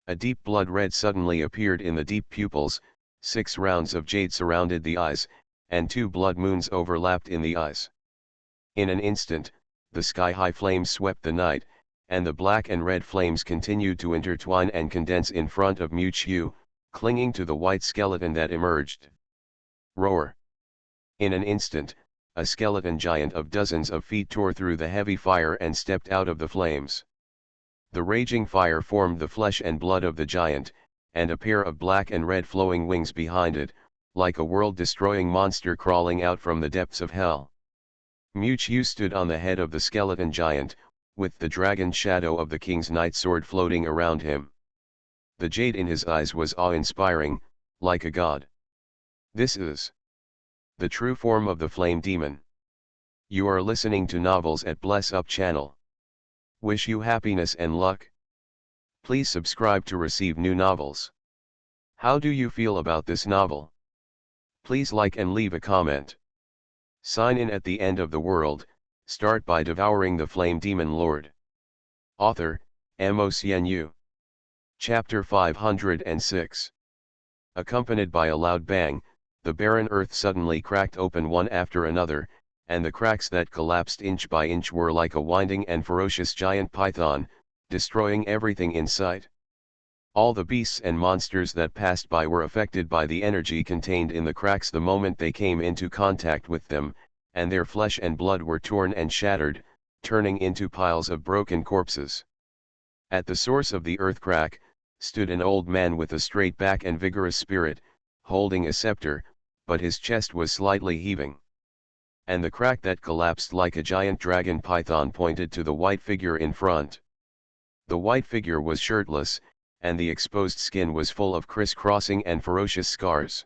A deep blood red suddenly appeared in the deep pupils, 6 rounds of jade surrounded the eyes, and 2 blood moons overlapped in the eyes. In an instant, the sky-high flames swept the night, and the black and red flames continued to intertwine and condense in front of Mu, clinging to the white skeleton that emerged. Roar! In an instant, a skeleton giant of dozens of feet tore through the heavy fire and stepped out of the flames. The raging fire formed the flesh and blood of the giant, and a pair of black and red flowing wings behind it, like a world-destroying monster crawling out from the depths of hell. Mu stood on the head of the skeleton giant, with the dragon shadow of the king's night sword floating around him. The jade in his eyes was awe-inspiring, like a god. This is the true form of the flame demon. You are listening to novels at Bless Up channel. Wish you happiness and luck. Please subscribe to receive new novels. How do you feel about this novel? Please like and leave a comment. Sign in at the end of the world, start by devouring the flame demon lord. Author, MaleProtagonist. Chapter 506. Accompanied by a loud bang, the barren earth suddenly cracked open one after another, and the cracks that collapsed inch by inch were like a winding and ferocious giant python, destroying everything in sight. All the beasts and monsters that passed by were affected by the energy contained in the cracks the moment they came into contact with them, and their flesh and blood were torn and shattered, turning into piles of broken corpses. At the source of the earth crack, stood an old man with a straight back and vigorous spirit, holding a scepter, but his chest was slightly heaving. And the crack that collapsed like a giant dragon python pointed to the white figure in front. The white figure was shirtless, and the exposed skin was full of criss-crossing and ferocious scars.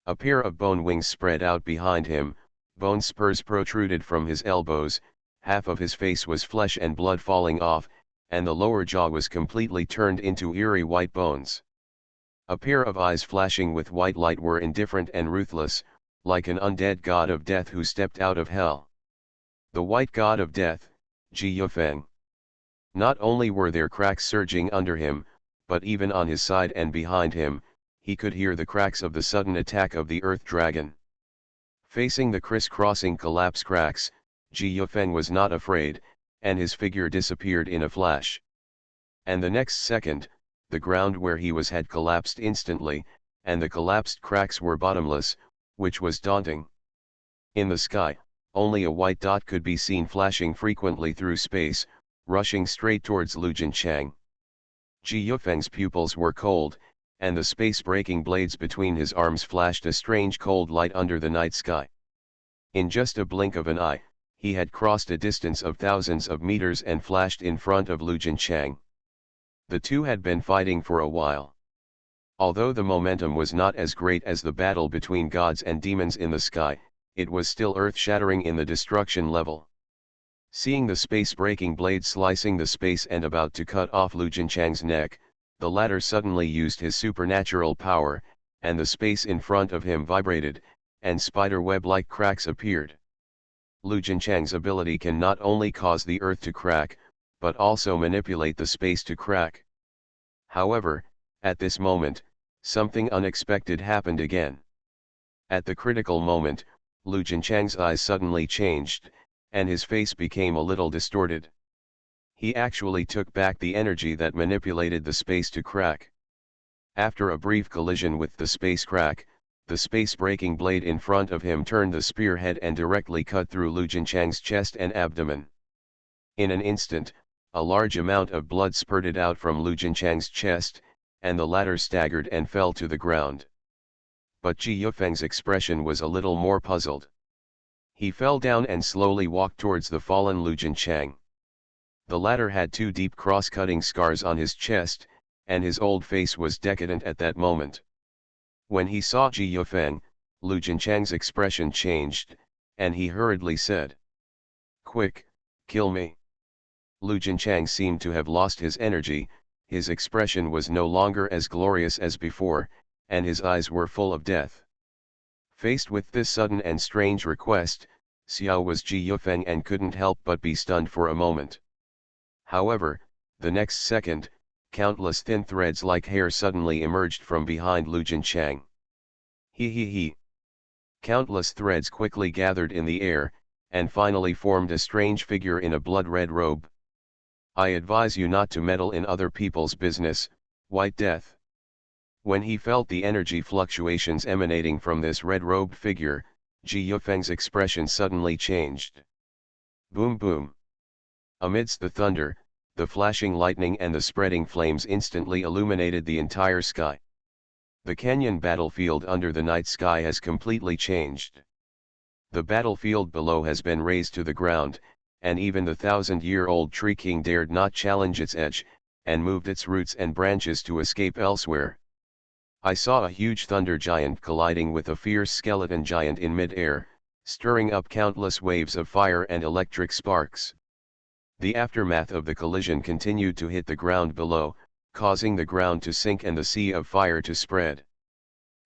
A pair of bone wings spread out behind him, bone spurs protruded from his elbows, half of his face was flesh and blood falling off, and the lower jaw was completely turned into eerie white bones. A pair of eyes flashing with white light were indifferent and ruthless, like an undead god of death who stepped out of hell. The white god of death, Ji Yufeng. Not only were there cracks surging under him, but even on his side and behind him, he could hear the cracks of the sudden attack of the earth dragon. Facing the criss-crossing collapse cracks, Ji Yufeng was not afraid, and his figure disappeared in a flash. And the next second, the ground where he was had collapsed instantly, and the collapsed cracks were bottomless, which was daunting. In the sky, only a white dot could be seen flashing frequently through space, rushing straight towards Lu Jinchang. Ji Yufeng's pupils were cold, and the space-breaking blades between his arms flashed a strange cold light under the night sky. In just a blink of an eye, he had crossed a distance of thousands of meters and flashed in front of Lu Jinchang. The two had been fighting for a while. Although the momentum was not as great as the battle between gods and demons in the sky, it was still earth-shattering in the destruction level. Seeing the space-breaking blade slicing the space and about to cut off Lu Jinchang's neck, the latter suddenly used his supernatural power, and the space in front of him vibrated, and spider-web-like cracks appeared. Lu Jinchang's ability can not only cause the earth to crack, but also manipulate the space to crack. However, at this moment, something unexpected happened again. At the critical moment, Lu Jinchang's eyes suddenly changed, and his face became a little distorted. He actually took back the energy that manipulated the space to crack. After a brief collision with the space crack, the space-breaking blade in front of him turned the spearhead and directly cut through Lu Jinchang's chest and abdomen. In an instant, a large amount of blood spurted out from Lu Jinchang's chest, and the latter staggered and fell to the ground. But Ji Yufeng's expression was a little more puzzled. He fell down and slowly walked towards the fallen Lu Jinchang. The latter had two deep cross-cutting scars on his chest, and his old face was decadent at that moment. When he saw Ji Yufeng, Lu Jinchang's expression changed, and he hurriedly said, "Quick, kill me." Lu Jinchang seemed to have lost his energy, his expression was no longer as glorious as before, and his eyes were full of death. Faced with this sudden and strange request, Xiao was Ji Yufeng and couldn't help but be stunned for a moment. However, the next second, countless thin threads like hair suddenly emerged from behind Lu Jinchang. He. Countless threads quickly gathered in the air, and finally formed a strange figure in a blood-red robe. "I advise you not to meddle in other people's business, White Death." When he felt the energy fluctuations emanating from this red-robed figure, Ji Yufeng's expression suddenly changed. Boom boom. Amidst the thunder, the flashing lightning and the spreading flames instantly illuminated the entire sky. The canyon battlefield under the night sky has completely changed. The battlefield below has been razed to the ground, and even the 1,000-year-old tree king dared not challenge its edge, and moved its roots and branches to escape elsewhere. I saw a huge thunder giant colliding with a fierce skeleton giant in mid-air, stirring up countless waves of fire and electric sparks. The aftermath of the collision continued to hit the ground below, causing the ground to sink and the sea of fire to spread.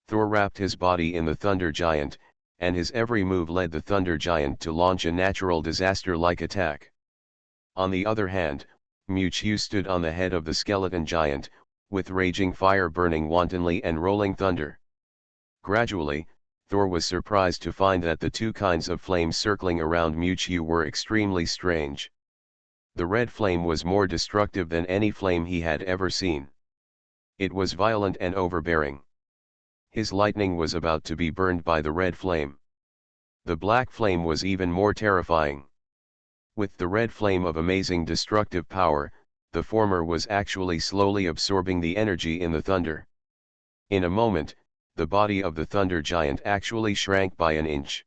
Thor wrapped his body in the thunder giant, and his every move led the thunder giant to launch a natural disaster-like attack. On the other hand, Mu-Chiu stood on the head of the skeleton giant, with raging fire burning wantonly and rolling thunder. Gradually, Thor was surprised to find that the two kinds of flames circling around Mu-Chiu were extremely strange. The red flame was more destructive than any flame he had ever seen. It was violent and overbearing. His lightning was about to be burned by the red flame. The black flame was even more terrifying. With the red flame of amazing destructive power, the former was actually slowly absorbing the energy in the thunder. In a moment, the body of the thunder giant actually shrank by an inch.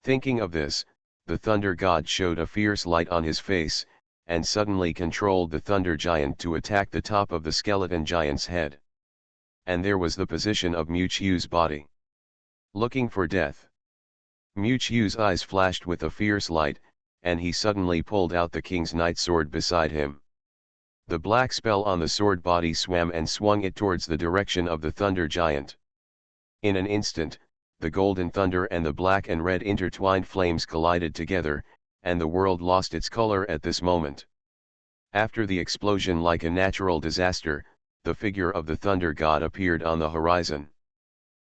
Thinking of this, the thunder god showed a fierce light on his face, and suddenly controlled the thunder giant to attack the top of the skeleton giant's head. And there was the position of Mu-Chiu's body. Looking for death. Mu-Chiu's eyes flashed with a fierce light, and he suddenly pulled out the king's night sword beside him. The black spell on the sword body swam and swung it towards the direction of the thunder giant. In an instant, the golden thunder and the black and red intertwined flames collided together, and the world lost its color at this moment. After the explosion, like a natural disaster, the figure of the thunder god appeared on the horizon.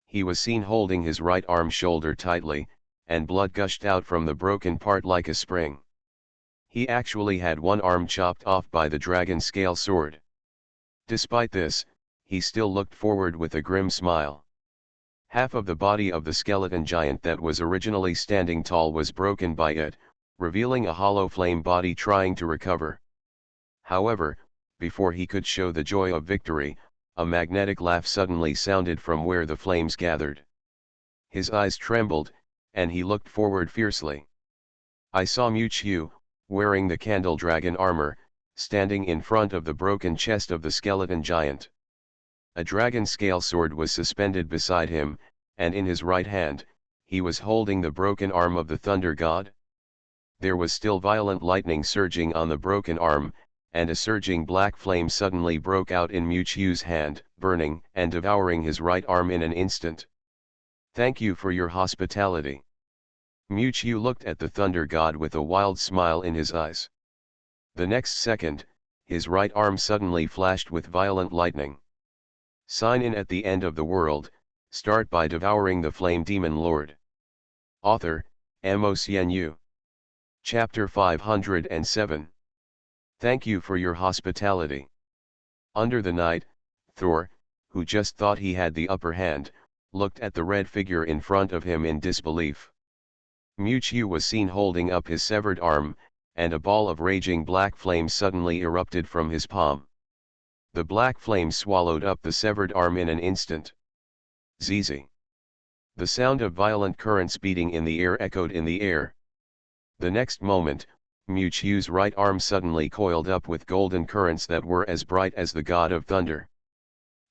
He was seen holding his right arm shoulder tightly, and blood gushed out from the broken part like a spring. He actually had one arm chopped off by the dragon scale sword. Despite this, he still looked forward with a grim smile. Half of the body of the skeleton giant that was originally standing tall was broken by it, revealing a hollow flame body trying to recover. However, before he could show the joy of victory, a magnetic laugh suddenly sounded from where the flames gathered. His eyes trembled, and he looked forward fiercely. I saw Mu-Chiu, wearing the candle dragon armor, standing in front of the broken chest of the skeleton giant. A dragon scale sword was suspended beside him, and in his right hand, he was holding the broken arm of the thunder god. There was still violent lightning surging on the broken arm, and a surging black flame suddenly broke out in Mu-Chiu's hand, burning and devouring his right arm in an instant. "Thank you for your hospitality." Mu-Chiu looked at the thunder god with a wild smile in his eyes. The next second, his right arm suddenly flashed with violent lightning. Sign in at the end of the world, start by devouring the flame demon lord. Author, Mo. Chapter 507. Thank you for your hospitality. Under the night, Thor, who just thought he had the upper hand, looked at the red figure in front of him in disbelief. Mu-Chiu was seen holding up his severed arm, and a ball of raging black flame suddenly erupted from his palm. The black flame swallowed up the severed arm in an instant. Zzz. The sound of violent currents beating in the air echoed in the air. The next moment, Mewtwo's right arm suddenly coiled up with golden currents that were as bright as the god of thunder.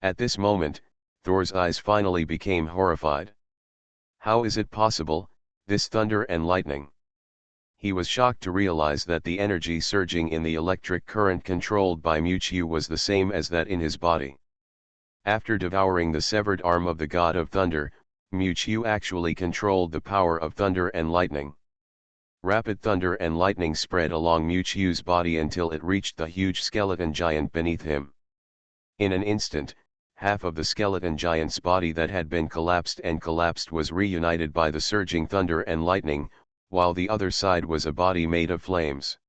At this moment, Thor's eyes finally became horrified. How is it possible, this thunder and lightning? He was shocked to realize that the energy surging in the electric current controlled by Mewtwo was the same as that in his body. After devouring the severed arm of the god of thunder, Mewtwo actually controlled the power of thunder and lightning. Rapid thunder and lightning spread along Mewtwo's body until it reached the huge skeleton giant beneath him. In an instant, half of the skeleton giant's body that had been collapsed was reunited by the surging thunder and lightning, while the other side was a body made of flames.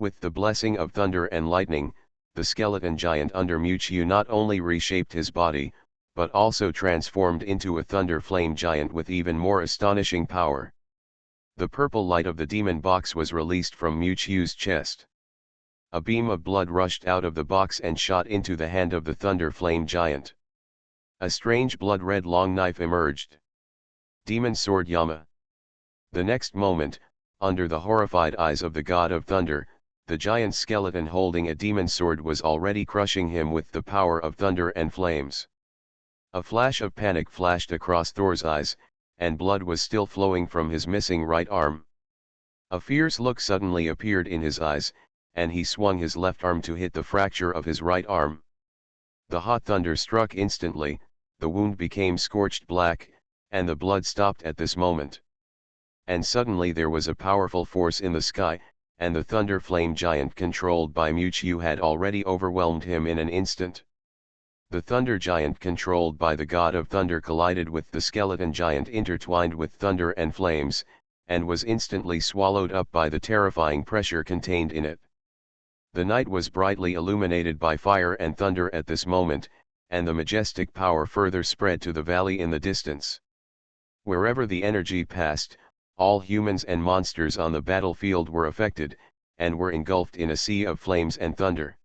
With the blessing of thunder and lightning, the skeleton giant under Mewtwo not only reshaped his body, but also transformed into a thunder flame giant with even more astonishing power. The purple light of the demon box was released from Mewtwo's chest. A beam of blood rushed out of the box and shot into the hand of the thunder flame giant. A strange blood-red long knife emerged. Demon Sword Yama. The next moment, under the horrified eyes of the god of thunder, the giant skeleton holding a demon sword was already crushing him with the power of thunder and flames. A flash of panic flashed across Thor's eyes, and blood was still flowing from his missing right arm. A fierce look suddenly appeared in his eyes, and he swung his left arm to hit the fracture of his right arm. The hot thunder struck instantly, the wound became scorched black, and the blood stopped at this moment. And suddenly there was a powerful force in the sky, and the thunder flame giant controlled by Mewtwo had already overwhelmed him in an instant. The thunder giant controlled by the god of thunder collided with the skeleton giant intertwined with thunder and flames, and was instantly swallowed up by the terrifying pressure contained in it. The night was brightly illuminated by fire and thunder at this moment, and the majestic power further spread to the valley in the distance. Wherever the energy passed, all humans and monsters on the battlefield were affected, and were engulfed in a sea of flames and thunder.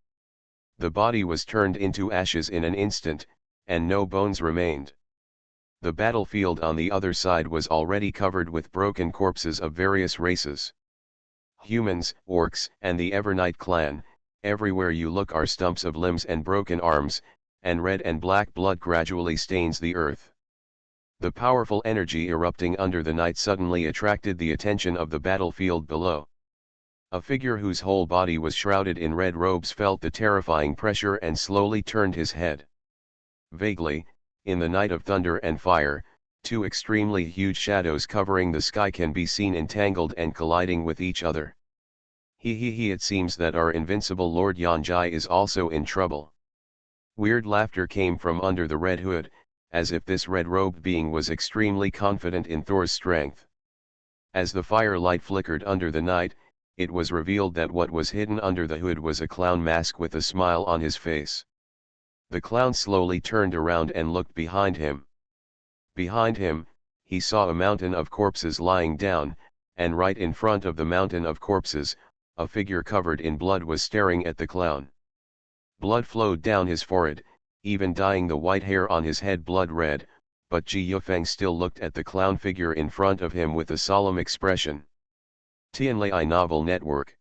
The body was turned into ashes in an instant, and no bones remained. The battlefield on the other side was already covered with broken corpses of various races. Humans, orcs, and the Evernight clan, everywhere you look are stumps of limbs and broken arms, and red and black blood gradually stains the earth. The powerful energy erupting under the night suddenly attracted the attention of the battlefield below. A figure whose whole body was shrouded in red robes felt the terrifying pressure and slowly turned his head. Vaguely, in the night of thunder and fire, two extremely huge shadows covering the sky can be seen entangled and colliding with each other. It seems that our invincible Lord Yanjai is also in trouble. Weird laughter came from under the red hood, as if this red-robed being was extremely confident in Thor's strength. As the firelight flickered under the night, it was revealed that what was hidden under the hood was a clown mask with a smile on his face. The clown slowly turned around and looked behind him. Behind him, he saw a mountain of corpses lying down, and right in front of the mountain of corpses, a figure covered in blood was staring at the clown. Blood flowed down his forehead, even dyeing the white hair on his head blood red, but Ji Yufeng still looked at the clown figure in front of him with a solemn expression. Tianlai Novel Network.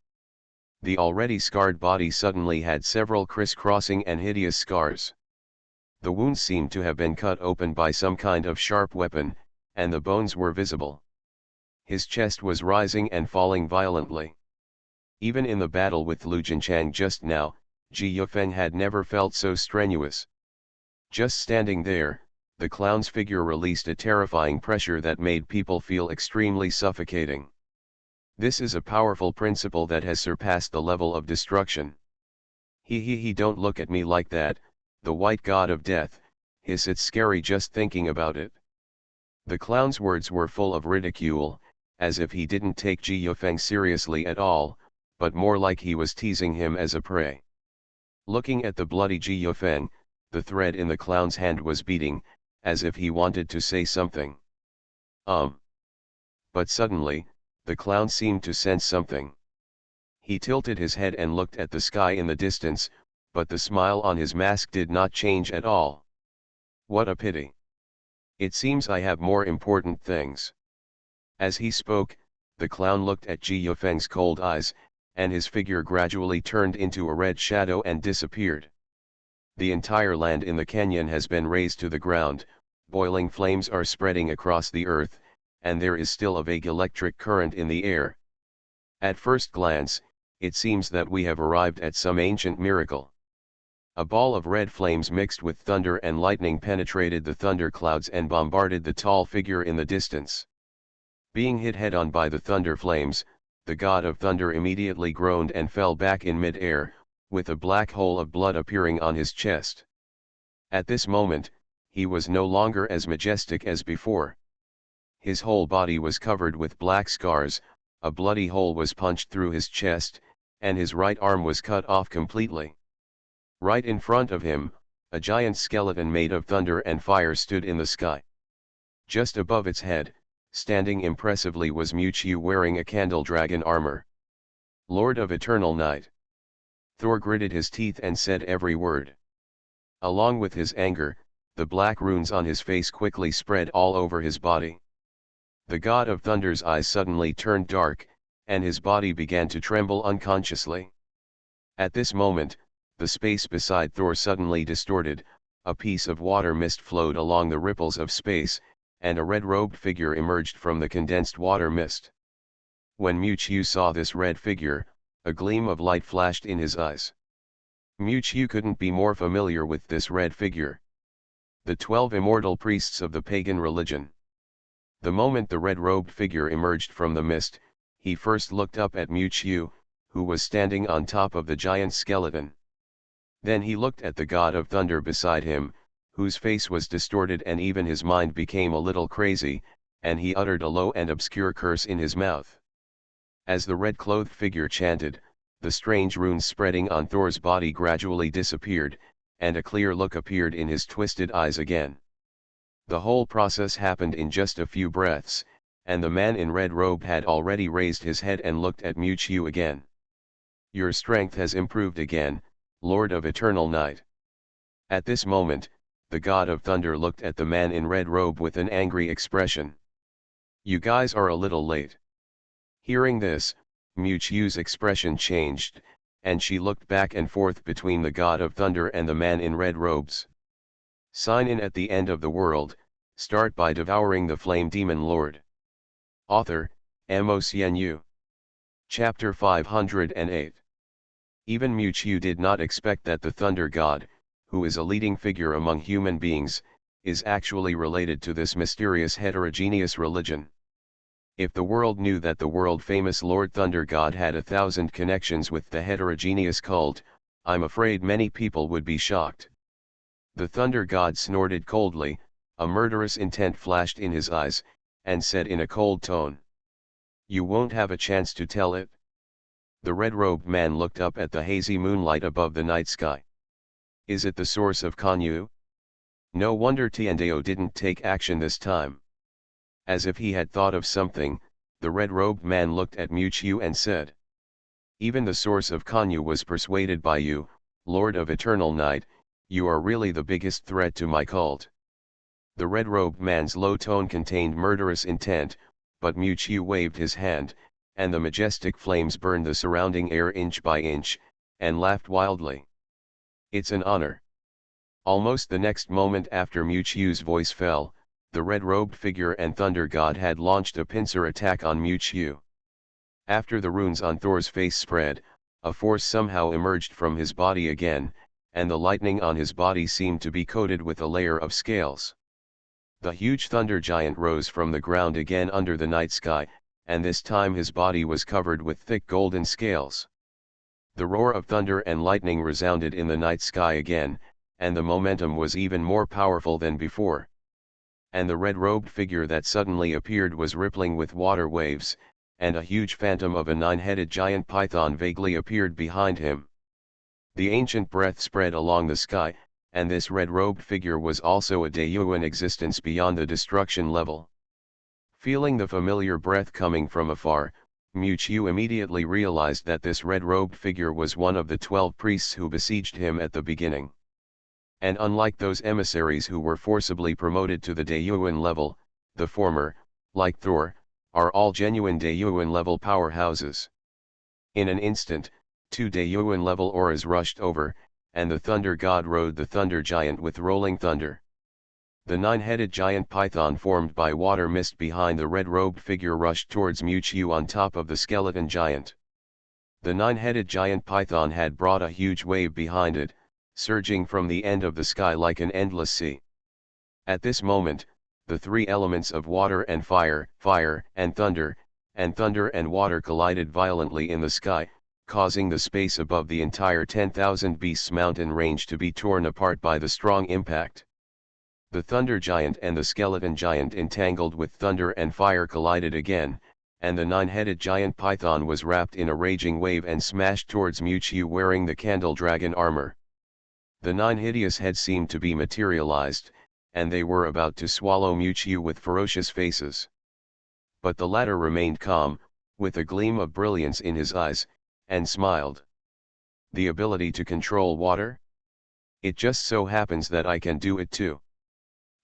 The already scarred body suddenly had several crisscrossing and hideous scars. The wounds seemed to have been cut open by some kind of sharp weapon, and the bones were visible. His chest was rising and falling violently. Even in the battle with Lu Jinchang just now, Ji Yufeng had never felt so strenuous. Just standing there, the clown's figure released a terrifying pressure that made people feel extremely suffocating. This is a powerful principle that has surpassed the level of destruction. Don't look at me like that, the white god of death, it's scary just thinking about it. The clown's words were full of ridicule, as if he didn't take Ji Yufeng seriously at all, but more like he was teasing him as a prey. Looking at the bloody Ji Yufeng, the thread in the clown's hand was beating, as if he wanted to say something. But suddenly, the clown seemed to sense something. He tilted his head and looked at the sky in the distance, but the smile on his mask did not change at all. What a pity. It seems I have more important things. As he spoke, the clown looked at Ji Yufeng's cold eyes, and his figure gradually turned into a red shadow and disappeared. The entire land in the canyon has been razed to the ground, boiling flames are spreading across the earth, and there is still a vague electric current in the air. At first glance, it seems that we have arrived at some ancient miracle. A ball of red flames mixed with thunder and lightning penetrated the thunder clouds and bombarded the tall figure in the distance. Being hit head-on by the thunder flames, the god of thunder immediately groaned and fell back in mid-air, with a black hole of blood appearing on his chest. At this moment, he was no longer as majestic as before. His whole body was covered with black scars, a bloody hole was punched through his chest, and his right arm was cut off completely. Right in front of him, a giant skeleton made of thunder and fire stood in the sky. Just above its head, standing impressively was Mewtwo wearing a candle dragon armor. Lord of Eternal Night. Thor gritted his teeth and said every word. Along with his anger, the black runes on his face quickly spread all over his body. The god of thunder's eyes suddenly turned dark, and his body began to tremble unconsciously. At this moment, the space beside Thor suddenly distorted, a piece of water mist flowed along the ripples of space, and a red-robed figure emerged from the condensed water mist. When Mewtwo saw this red figure, a gleam of light flashed in his eyes. Mewtwo couldn't be more familiar with this red figure. The 12 immortal priests of the pagan religion. The moment the red-robed figure emerged from the mist, he first looked up at Mewtwo, who was standing on top of the giant skeleton. Then he looked at the god of thunder beside him, whose face was distorted and even his mind became a little crazy, and he uttered a low and obscure curse in his mouth. As the red-clothed figure chanted, the strange runes spreading on Thor's body gradually disappeared, and a clear look appeared in his twisted eyes again. The whole process happened in just a few breaths, and the man in red robe had already raised his head and looked at Mewtwo again. Your strength has improved again, Lord of Eternal Night. At this moment, the god of thunder looked at the man in red robe with an angry expression. You guys are a little late. Hearing this, Mewtwo's expression changed, and she looked back and forth between the god of thunder and the man in red robes. Sign in at the end of the world, start by devouring the flame demon lord. Author, MOCNU. Chapter 508. Even Mewtwo did not expect that the thunder god, who is a leading figure among human beings, is actually related to this mysterious heterogeneous religion. If the world knew that the world-famous Lord Thunder God had 1,000 connections with the heterogeneous cult, I'm afraid many people would be shocked. The Thunder God snorted coldly, a murderous intent flashed in his eyes, and said in a cold tone, "You won't have a chance to tell it." The red-robed man looked up at the hazy moonlight above the night sky. Is it the source of Kanyu? No wonder Tiandeo didn't take action this time. As if he had thought of something, the red-robed man looked at Mewtwo and said, "Even the source of Kanyu was persuaded by you, Lord of Eternal Night, you are really the biggest threat to my cult." The red-robed man's low tone contained murderous intent, but Mewtwo waved his hand, and the majestic flames burned the surrounding air inch by inch, and laughed wildly. It's an honor. Almost the next moment after Mewtwo's voice fell, the red-robed figure and Thunder God had launched a pincer attack on Mewtwo. After the runes on Thor's face spread, a force somehow emerged from his body again, and the lightning on his body seemed to be coated with a layer of scales. The huge thunder giant rose from the ground again under the night sky, and this time his body was covered with thick golden scales. The roar of thunder and lightning resounded in the night sky again, and the momentum was even more powerful than before. And the red-robed figure that suddenly appeared was rippling with water waves, and a huge phantom of a 9-headed giant python vaguely appeared behind him. The ancient breath spread along the sky, and this red-robed figure was also a Daiyuan existence beyond the destruction level. Feeling the familiar breath coming from afar, Mewtwo immediately realized that this red-robed figure was one of the 12 priests who besieged him at the beginning. And unlike those emissaries who were forcibly promoted to the Daiyuan level, the former, like Thor, are all genuine Daiyuan level powerhouses. In an instant, 2 Daiyuan level auras rushed over, and the Thunder God rode the Thunder Giant with rolling thunder. The 9-headed giant python formed by water mist behind the red-robed figure rushed towards Mewtwo on top of the skeleton giant. The 9-headed giant python had brought a huge wave behind it, surging from the end of the sky like an endless sea. At this moment, the 3 elements of water and fire, fire and thunder and water collided violently in the sky, causing the space above the entire 10,000 Beasts mountain range to be torn apart by the strong impact. The Thunder Giant and the Skeleton Giant entangled with thunder and fire collided again, and the 9-headed giant python was wrapped in a raging wave and smashed towards Mewtwo wearing the Candle Dragon armor. The 9 hideous heads seemed to be materialized, and they were about to swallow Mewtwo with ferocious faces. But the latter remained calm, with a gleam of brilliance in his eyes, and smiled. The ability to control water? It just so happens that I can do it too.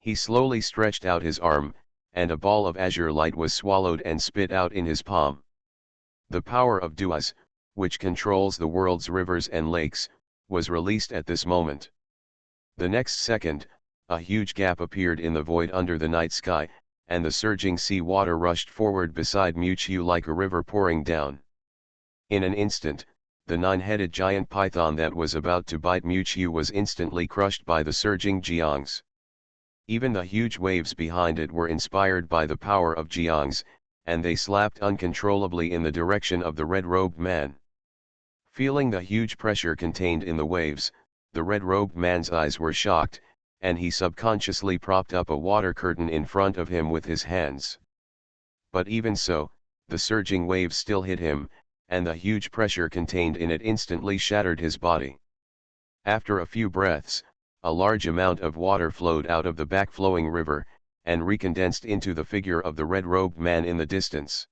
He slowly stretched out his arm, and a ball of azure light was swallowed and spit out in his palm. The power of Duas, which controls the world's rivers and lakes, was released at this moment. The next second, a huge gap appeared in the void under the night sky, and the surging sea water rushed forward beside Mewtwo like a river pouring down. In an instant, the 9-headed giant python that was about to bite Mewtwo was instantly crushed by the surging Jiangs. Even the huge waves behind it were inspired by the power of Jiangs, and they slapped uncontrollably in the direction of the red-robed man. Feeling the huge pressure contained in the waves, the red-robed man's eyes were shocked, and he subconsciously propped up a water curtain in front of him with his hands. But even so, the surging waves still hit him, and the huge pressure contained in it instantly shattered his body. After a few breaths, a large amount of water flowed out of the back-flowing river, and recondensed into the figure of the red-robed man in the distance.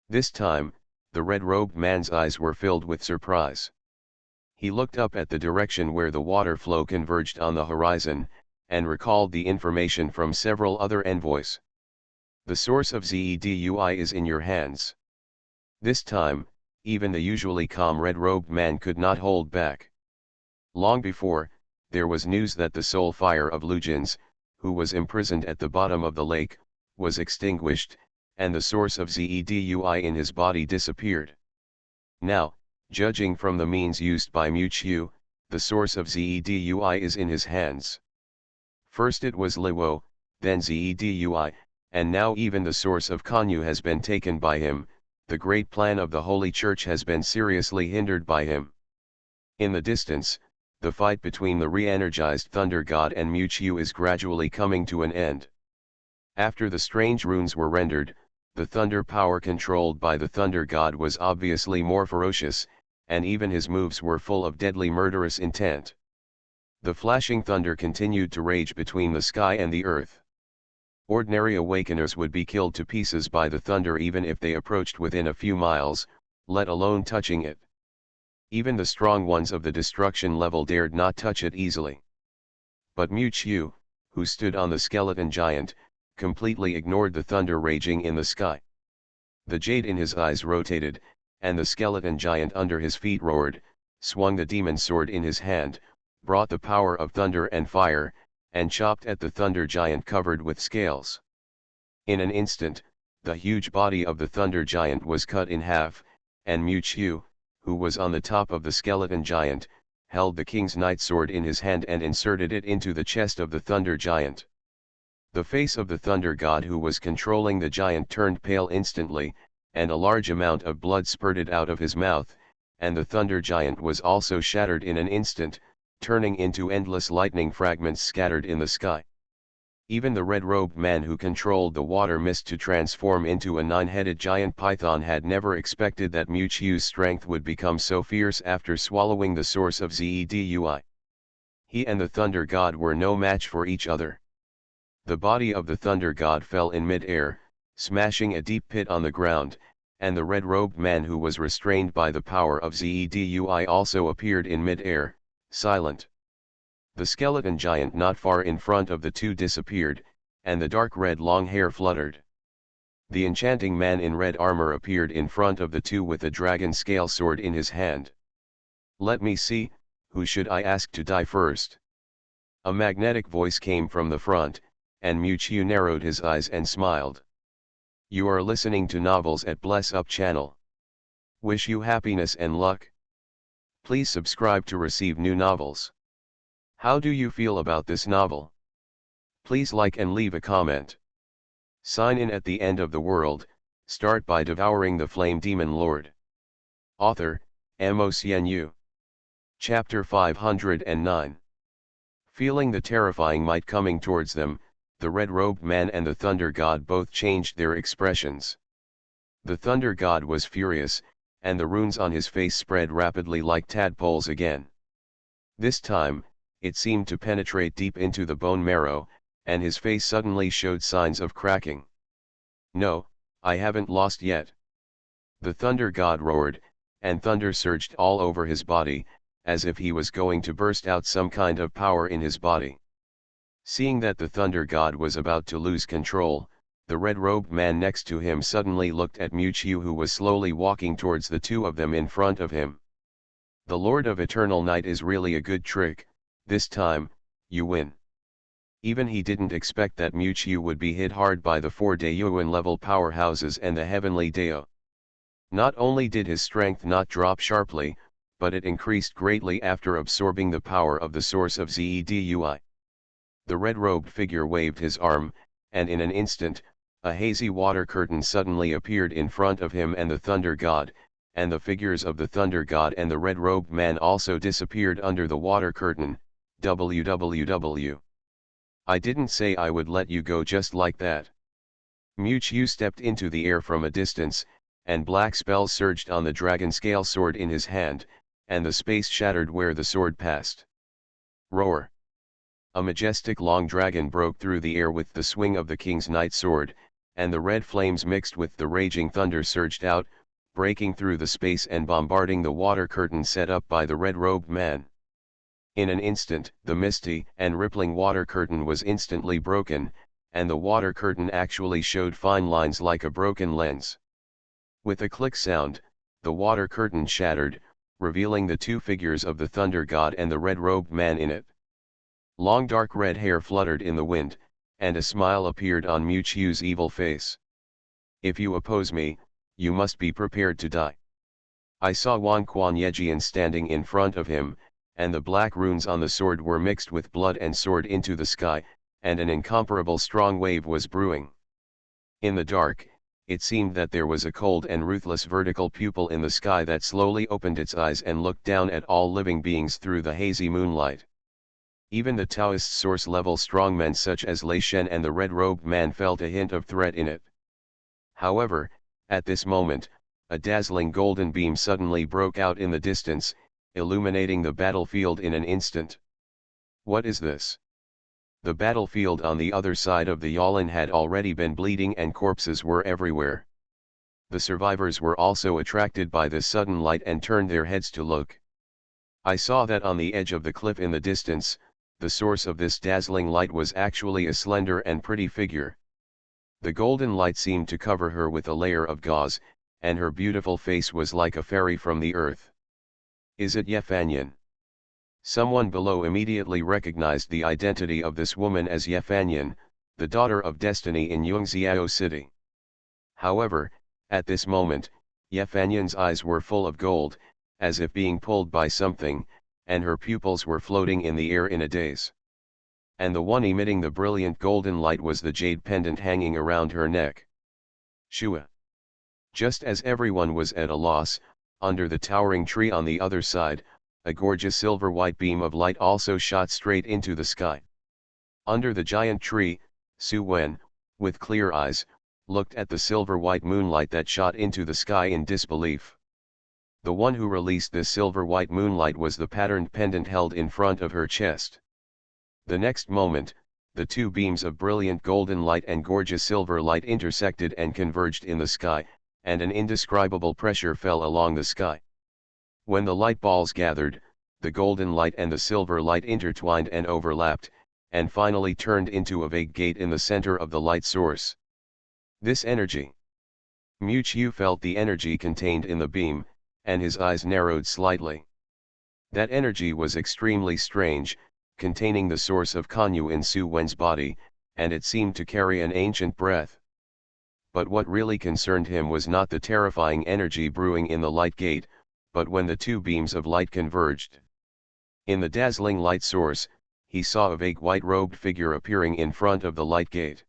This time, the red-robed man's eyes were filled with surprise. He looked up at the direction where the water flow converged on the horizon, and recalled the information from several other envoys. The source of Zedui is in your hands. This time, even the usually calm red-robed man could not hold back. Long before, there was news that the soul fire of Lujins, who was imprisoned at the bottom of the lake, was extinguished, and the source of Zedui in his body disappeared. Now, judging from the means used by Mewtwo, the source of Zedui is in his hands. First it was Liwo, then Zedui, and now even the source of Kanyu has been taken by him. The great plan of the Holy Church has been seriously hindered by him. In the distance, the fight between the re-energized Thunder God and Mewtwo is gradually coming to an end. After the strange runes were rendered, the thunder power controlled by the Thunder God was obviously more ferocious, and even his moves were full of deadly murderous intent. The flashing thunder continued to rage between the sky and the earth. Ordinary awakeners would be killed to pieces by the thunder even if they approached within a few miles, let alone touching it. Even the strong ones of the destruction level dared not touch it easily. But Mewtwo, who stood on the skeleton giant, completely ignored the thunder raging in the sky. The jade in his eyes rotated, and the skeleton giant under his feet roared, swung the demon sword in his hand, brought the power of thunder and fire, and chopped at the thunder giant covered with scales. In an instant, the huge body of the thunder giant was cut in half, and Mewtwo, who was on the top of the skeleton giant, held the king's night sword in his hand and inserted it into the chest of the thunder giant. The face of the thunder god who was controlling the giant turned pale instantly, and a large amount of blood spurted out of his mouth, and the thunder giant was also shattered in an instant, turning into endless lightning fragments scattered in the sky. Even the red-robed man who controlled the water mist to transform into a 9-headed giant python had never expected that Mewtwo's strength would become so fierce after swallowing the source of Zedui. He and the thunder god were no match for each other. The body of the thunder god fell in mid-air, smashing a deep pit on the ground, and the red-robed man who was restrained by the power of Zedui also appeared in mid-air, silent. The skeleton giant not far in front of the two disappeared, and the dark red long hair fluttered. The enchanting man in red armor appeared in front of the two with a dragon scale sword in his hand. "Let me see, who should I ask to die first?" A magnetic voice came from the front, and Miuccio narrowed his eyes and smiled. "You are listening to Novels at Bless Up channel. Wish you happiness and luck. Please subscribe to receive new novels. How do you feel about this novel? Please like and leave a comment. Sign in at the end of the world, start by devouring the flame demon lord. Author, MaleProtagonist. Chapter 509. Feeling the terrifying might coming towards them, the red-robed man and the thunder god both changed their expressions. The thunder god was furious, and the runes on his face spread rapidly like tadpoles again. This time, it seemed to penetrate deep into the bone marrow, and his face suddenly showed signs of cracking. "No, I haven't lost yet." The thunder god roared, and thunder surged all over his body, as if he was going to burst out some kind of power in his body. Seeing that the thunder god was about to lose control, the red-robed man next to him suddenly looked at Miuccio, who was slowly walking towards the two of them in front of him. "The Lord of Eternal Night is really a good trick. This time, you win." Even he didn't expect that Miuccio would be hit hard by the 4 Daoin level powerhouses and the heavenly Dao. Not only did his strength not drop sharply, but it increased greatly after absorbing the power of the source of Zedui. The red-robed figure waved his arm, and in an instant, a hazy water curtain suddenly appeared in front of him and the thunder god, and the figures of the thunder god and the red-robed man also disappeared under the water curtain. WWW. I didn't say I would let you go just like that. Miuccio stepped into the air from a distance, and black spells surged on the dragon scale sword in his hand, and the space shattered where the sword passed. Roar! A majestic long dragon broke through the air with the swing of the king's knight sword, and the red flames mixed with the raging thunder surged out, breaking through the space and bombarding the water curtain set up by the red-robed man. In an instant, the misty and rippling water curtain was instantly broken, and the water curtain actually showed fine lines like a broken lens. With a click sound, the water curtain shattered, revealing the two figures of the thunder god and the red-robed man in it. Long dark red hair fluttered in the wind, and a smile appeared on Miuccio's evil face. "If you oppose me, you must be prepared to die." I saw Wan Quan Yejian standing in front of him, and the black runes on the sword were mixed with blood and soared into the sky, and an incomparable strong wave was brewing. In the dark, it seemed that there was a cold and ruthless vertical pupil in the sky that slowly opened its eyes and looked down at all living beings through the hazy moonlight. Even the Taoist source-level strongmen such as Lei Shen and the red-robed man felt a hint of threat in it. However, at this moment, a dazzling golden beam suddenly broke out in the distance, illuminating the battlefield in an instant. What is this? The battlefield on the other side of the Yawlin had already been bleeding and corpses were everywhere. The survivors were also attracted by this sudden light and turned their heads to look. I saw that on the edge of the cliff in the distance, the source of this dazzling light was actually a slender and pretty figure. The golden light seemed to cover her with a layer of gauze, and her beautiful face was like a fairy from the earth. Is it Yefanyan? Someone below immediately recognized the identity of this woman as Yefanyan, the daughter of Destiny in Yongxiao City. However, at this moment, Yefanyan's eyes were full of gold, as if being pulled by something, and her pupils were floating in the air in a daze. And the one emitting the brilliant golden light was the jade pendant hanging around her neck. Shua. Just as everyone was at a loss, under the towering tree on the other side, a gorgeous silver-white beam of light also shot straight into the sky. Under the giant tree, Su Wen, with clear eyes, looked at the silver-white moonlight that shot into the sky in disbelief. The one who released this silver-white moonlight was the patterned pendant held in front of her chest. The next moment, the two beams of brilliant golden light and gorgeous silver light intersected and converged in the sky, and an indescribable pressure fell along the sky. When the light balls gathered, the golden light and the silver light intertwined and overlapped, and finally turned into a vague gate in the center of the light source. This energy. Mu felt the energy contained in the beam, and his eyes narrowed slightly. That energy was extremely strange, containing the source of Kanyu in Su Wen's body, and it seemed to carry an ancient breath. But what really concerned him was not the terrifying energy brewing in the light gate, but when the two beams of light converged. In the dazzling light source, he saw a vague white-robed figure appearing in front of the light gate.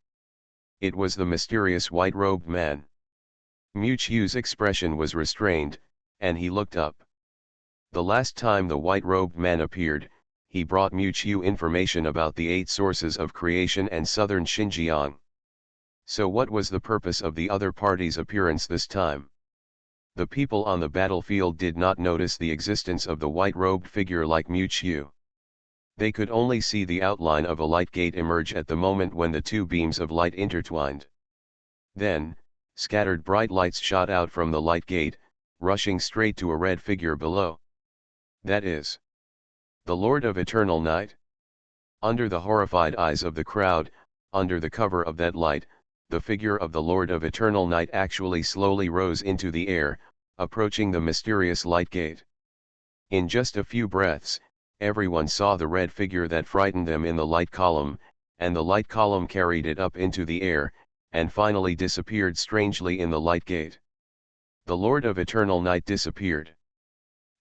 It was the mysterious white-robed man. Mu's expression was restrained, and he looked up. The last time the white-robed man appeared, he brought Mu information about the 8 sources of creation and southern Xinjiang. So what was the purpose of the other party's appearance this time? The people on the battlefield did not notice the existence of the white-robed figure like Mu. They could only see the outline of a light gate emerge at the moment when the two beams of light intertwined. Then, scattered bright lights shot out from the light gate, rushing straight to a red figure below. That is the Lord of Eternal Night. Under the horrified eyes of the crowd, under the cover of that light, the figure of the Lord of Eternal Night actually slowly rose into the air, approaching the mysterious light gate. In just a few breaths, everyone saw the red figure that frightened them in the light column, and the light column carried it up into the air, and finally disappeared strangely in the light gate. The Lord of Eternal Night disappeared.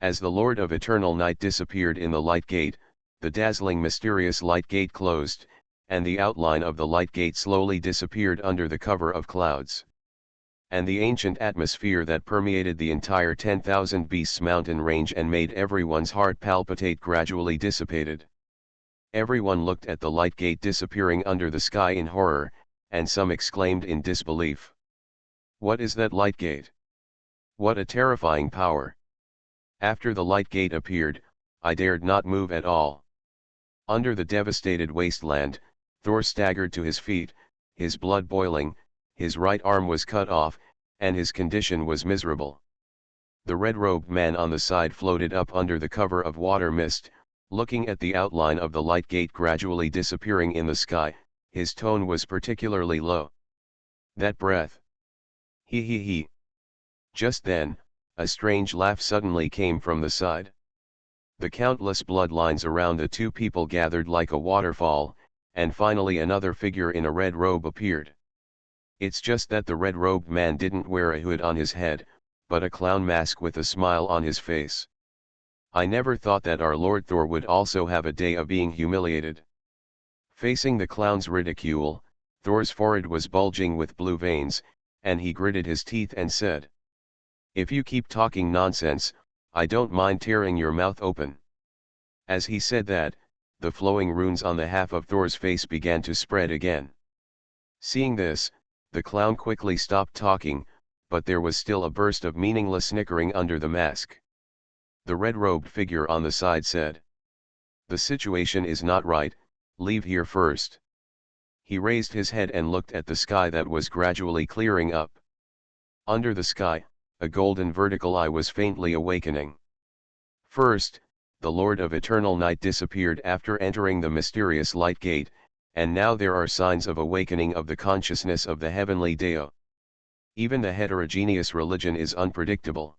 As the Lord of Eternal Night disappeared in the light gate, the dazzling mysterious light gate closed, and the outline of the light gate slowly disappeared under the cover of clouds. And the ancient atmosphere that permeated the entire 10,000 Beasts mountain range and made everyone's heart palpitate gradually dissipated. Everyone looked at the light gate disappearing under the sky in horror, and some exclaimed in disbelief. What is that light gate? What a terrifying power! After the light gate appeared, I dared not move at all. Under the devastated wasteland, Thor staggered to his feet, his blood boiling, his right arm was cut off, and his condition was miserable. The red-robed man on the side floated up under the cover of water mist, looking at the outline of the light gate gradually disappearing in the sky. His tone was particularly low. That breath. He. Just then, a strange laugh suddenly came from the side. The countless bloodlines around the two people gathered like a waterfall, and finally another figure in a red robe appeared. It's just that the red-robed man didn't wear a hood on his head, but a clown mask with a smile on his face. I never thought that our Lord Thor would also have a day of being humiliated. Facing the clown's ridicule, Thor's forehead was bulging with blue veins, and he gritted his teeth and said, "If you keep talking nonsense, I don't mind tearing your mouth open." As he said that, the flowing runes on the half of Thor's face began to spread again. Seeing this, the clown quickly stopped talking, but there was still a burst of meaningless snickering under the mask. The red-robed figure on the side said, "The situation is not right, leave here first." He raised his head and looked at the sky that was gradually clearing up. Under the sky, a golden vertical eye was faintly awakening. First, the Lord of Eternal Night disappeared after entering the mysterious light gate, and now there are signs of awakening of the consciousness of the heavenly Deo. Even the heterogeneous religion is unpredictable.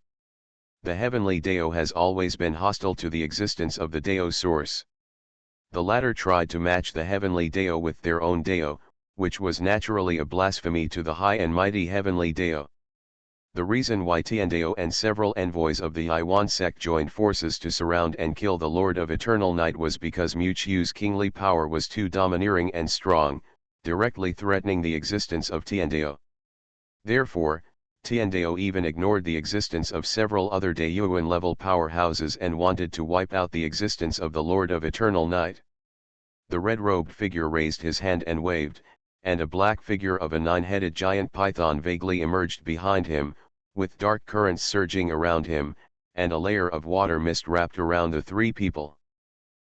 The heavenly Deo has always been hostile to the existence of the Deo source. The latter tried to match the heavenly Deo with their own Deo, which was naturally a blasphemy to the high and mighty heavenly Deo. The reason why Tiandeo and several envoys of the Iwan sect joined forces to surround and kill the Lord of Eternal Night was because Mu's kingly power was too domineering and strong, directly threatening the existence of Tiandeo. Therefore, Tiandeo even ignored the existence of several other Daeyuan-level powerhouses and wanted to wipe out the existence of the Lord of Eternal Night. The red-robed figure raised his hand and waved, and a black figure of a 9-headed giant python vaguely emerged behind him, with dark currents surging around him, and a layer of water mist wrapped around the three people.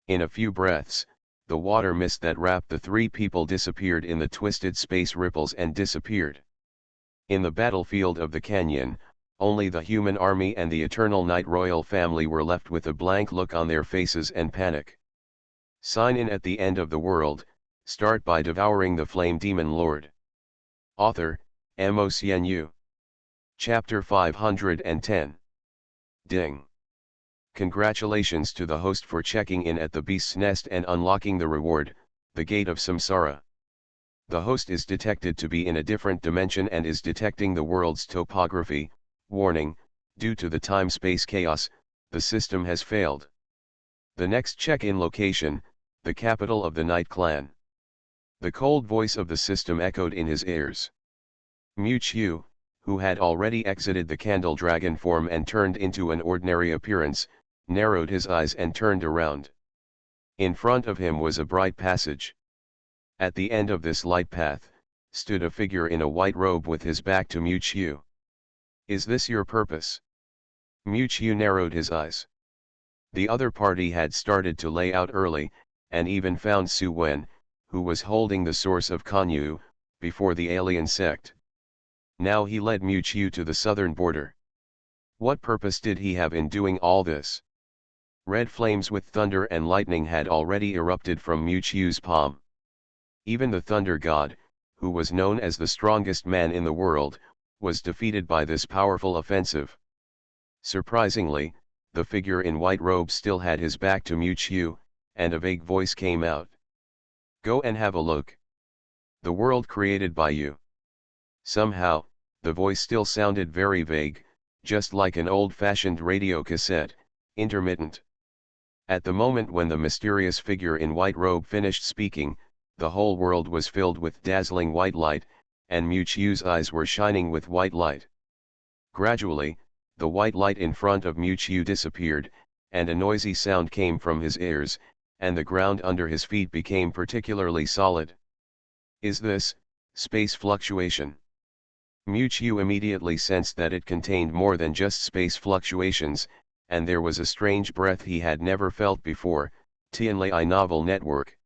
In a few breaths, the water mist that wrapped the three people disappeared in the twisted space ripples and disappeared. In the battlefield of the canyon, only the human army and the eternal night royal family were left with a blank look on their faces and panic. Sign in at the end of the world, start by devouring the flame demon lord. Author, MOCNU. Chapter 510. Ding. Congratulations to the host for checking in at the beast's nest and unlocking the reward, the Gate of Samsara. The host is detected to be in a different dimension and is detecting the world's topography. Warning, due to the time-space chaos, the system has failed. The next check-in location, the capital of the Night Clan. The cold voice of the system echoed in his ears. Mu-Chiu, who had already exited the candle dragon form and turned into an ordinary appearance, narrowed his eyes and turned around. In front of him was a bright passage. At the end of this light path, stood a figure in a white robe with his back to Mu-Chiu. Is this your purpose? Mu-Chiu narrowed his eyes. The other party had started to lay out early, and even found Su Wen, who was holding the source of Kanyu, before the alien sect. Now he led Mu-Chiu to the southern border. What purpose did he have in doing all this? Red flames with thunder and lightning had already erupted from Mu-Chiu's palm. Even the Thunder God, who was known as the strongest man in the world, was defeated by this powerful offensive. Surprisingly, the figure in white robe still had his back to Mu-Chiu, and a vague voice came out. Go and have a look. The world created by you. Somehow, the voice still sounded very vague, just like an old-fashioned radio cassette, intermittent. At the moment when the mysterious figure in white robe finished speaking, the whole world was filled with dazzling white light, and Mu-Chiu's eyes were shining with white light. Gradually, the white light in front of Mu-Chiu disappeared, and a noisy sound came from his ears, and the ground under his feet became particularly solid. Is this space fluctuation? Mu-Chiu immediately sensed that it contained more than just space fluctuations, and there was a strange breath he had never felt before, Tianlai novel network.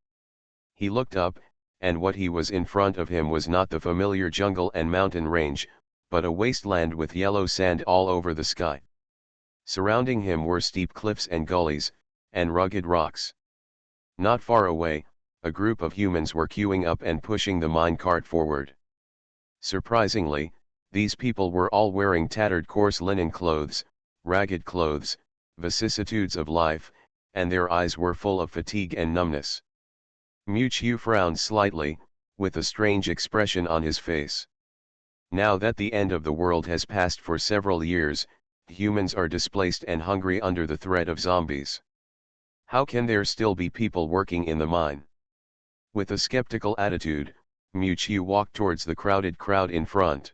He looked up, and what he was in front of him was not the familiar jungle and mountain range, but a wasteland with yellow sand all over the sky. Surrounding him were steep cliffs and gullies, and rugged rocks. Not far away, a group of humans were queuing up and pushing the minecart forward. Surprisingly, these people were all wearing tattered coarse linen clothes, ragged clothes, vicissitudes of life, and their eyes were full of fatigue and numbness. Mu-Chiu frowned slightly, with a strange expression on his face. Now that the end of the world has passed for several years, humans are displaced and hungry under the threat of zombies. How can there still be people working in the mine? With a skeptical attitude, Mu-Chiu walked towards the crowded crowd in front.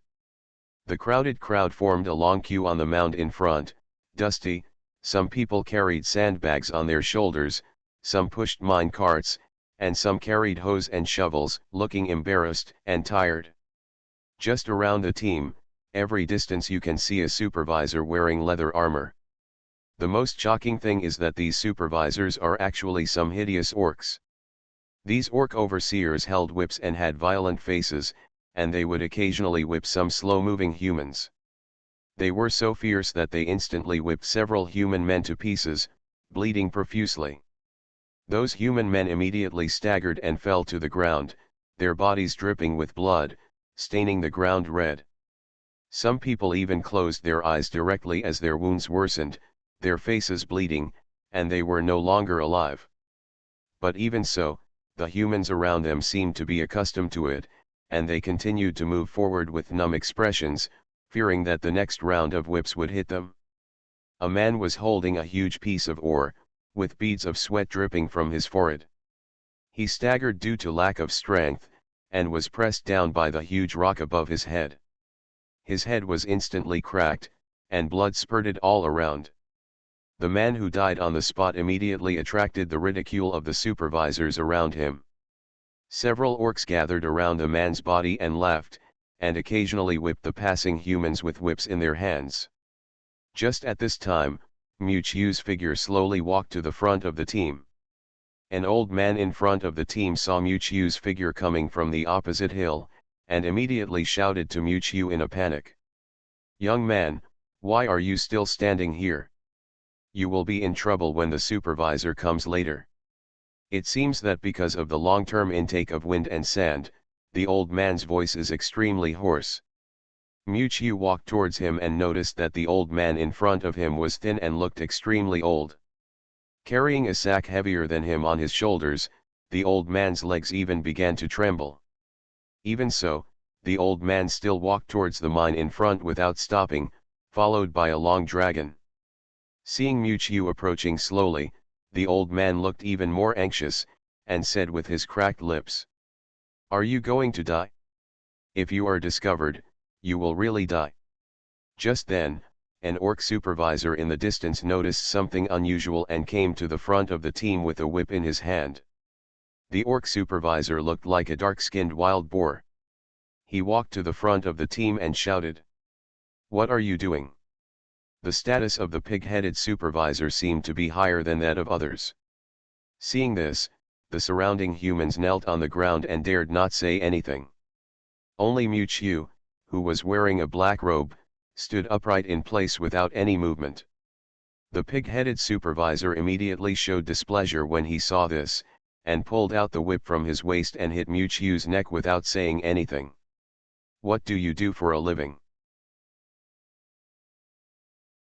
The crowded crowd formed a long queue on the mound in front, dusty. Some people carried sandbags on their shoulders, some pushed mine carts, and some carried hoes and shovels, looking embarrassed and tired. Just around the team, every distance you can see a supervisor wearing leather armor. The most shocking thing is that these supervisors are actually some hideous orcs. These orc overseers held whips and had violent faces, and they would occasionally whip some slow-moving humans. They were so fierce that they instantly whipped several human men to pieces, bleeding profusely. Those human men immediately staggered and fell to the ground, their bodies dripping with blood, staining the ground red. Some people even closed their eyes directly as their wounds worsened, their faces bleeding, and they were no longer alive. But even so, the humans around them seemed to be accustomed to it, and they continued to move forward with numb expressions, fearing that the next round of whips would hit them. A man was holding a huge piece of ore, with beads of sweat dripping from his forehead. He staggered due to lack of strength, and was pressed down by the huge rock above his head. His head was instantly cracked, and blood spurted all around. The man who died on the spot immediately attracted the ridicule of the supervisors around him. Several orcs gathered around the man's body and laughed, and occasionally whipped the passing humans with whips in their hands. Just at this time, Mu-Chiu's figure slowly walked to the front of the team. An old man in front of the team saw Mu-Chiu's figure coming from the opposite hill, and immediately shouted to Mu Chiu in a panic. "Young man, why are you still standing here? You will be in trouble when the supervisor comes later." It seems that because of the long-term intake of wind and sand, the old man's voice is extremely hoarse. Mu Chiu walked towards him and noticed that the old man in front of him was thin and looked extremely old. Carrying a sack heavier than him on his shoulders, the old man's legs even began to tremble. Even so, the old man still walked towards the mine in front without stopping, followed by a long dragon. Seeing Mu Chiu approaching slowly, the old man looked even more anxious, and said with his cracked lips, "Are you going to die? If you are discovered, you will really die." Just then, an orc supervisor in the distance noticed something unusual and came to the front of the team with a whip in his hand. The orc supervisor looked like a dark-skinned wild boar. He walked to the front of the team and shouted, "What are you doing?" The status of the pig-headed supervisor seemed to be higher than that of others. Seeing this, the surrounding humans knelt on the ground and dared not say anything. Only Mu Chiu, who was wearing a black robe, stood upright in place without any movement. The pig-headed supervisor immediately showed displeasure when he saw this, and pulled out the whip from his waist and hit Mu Chiu's neck without saying anything. "What do you do for a living?"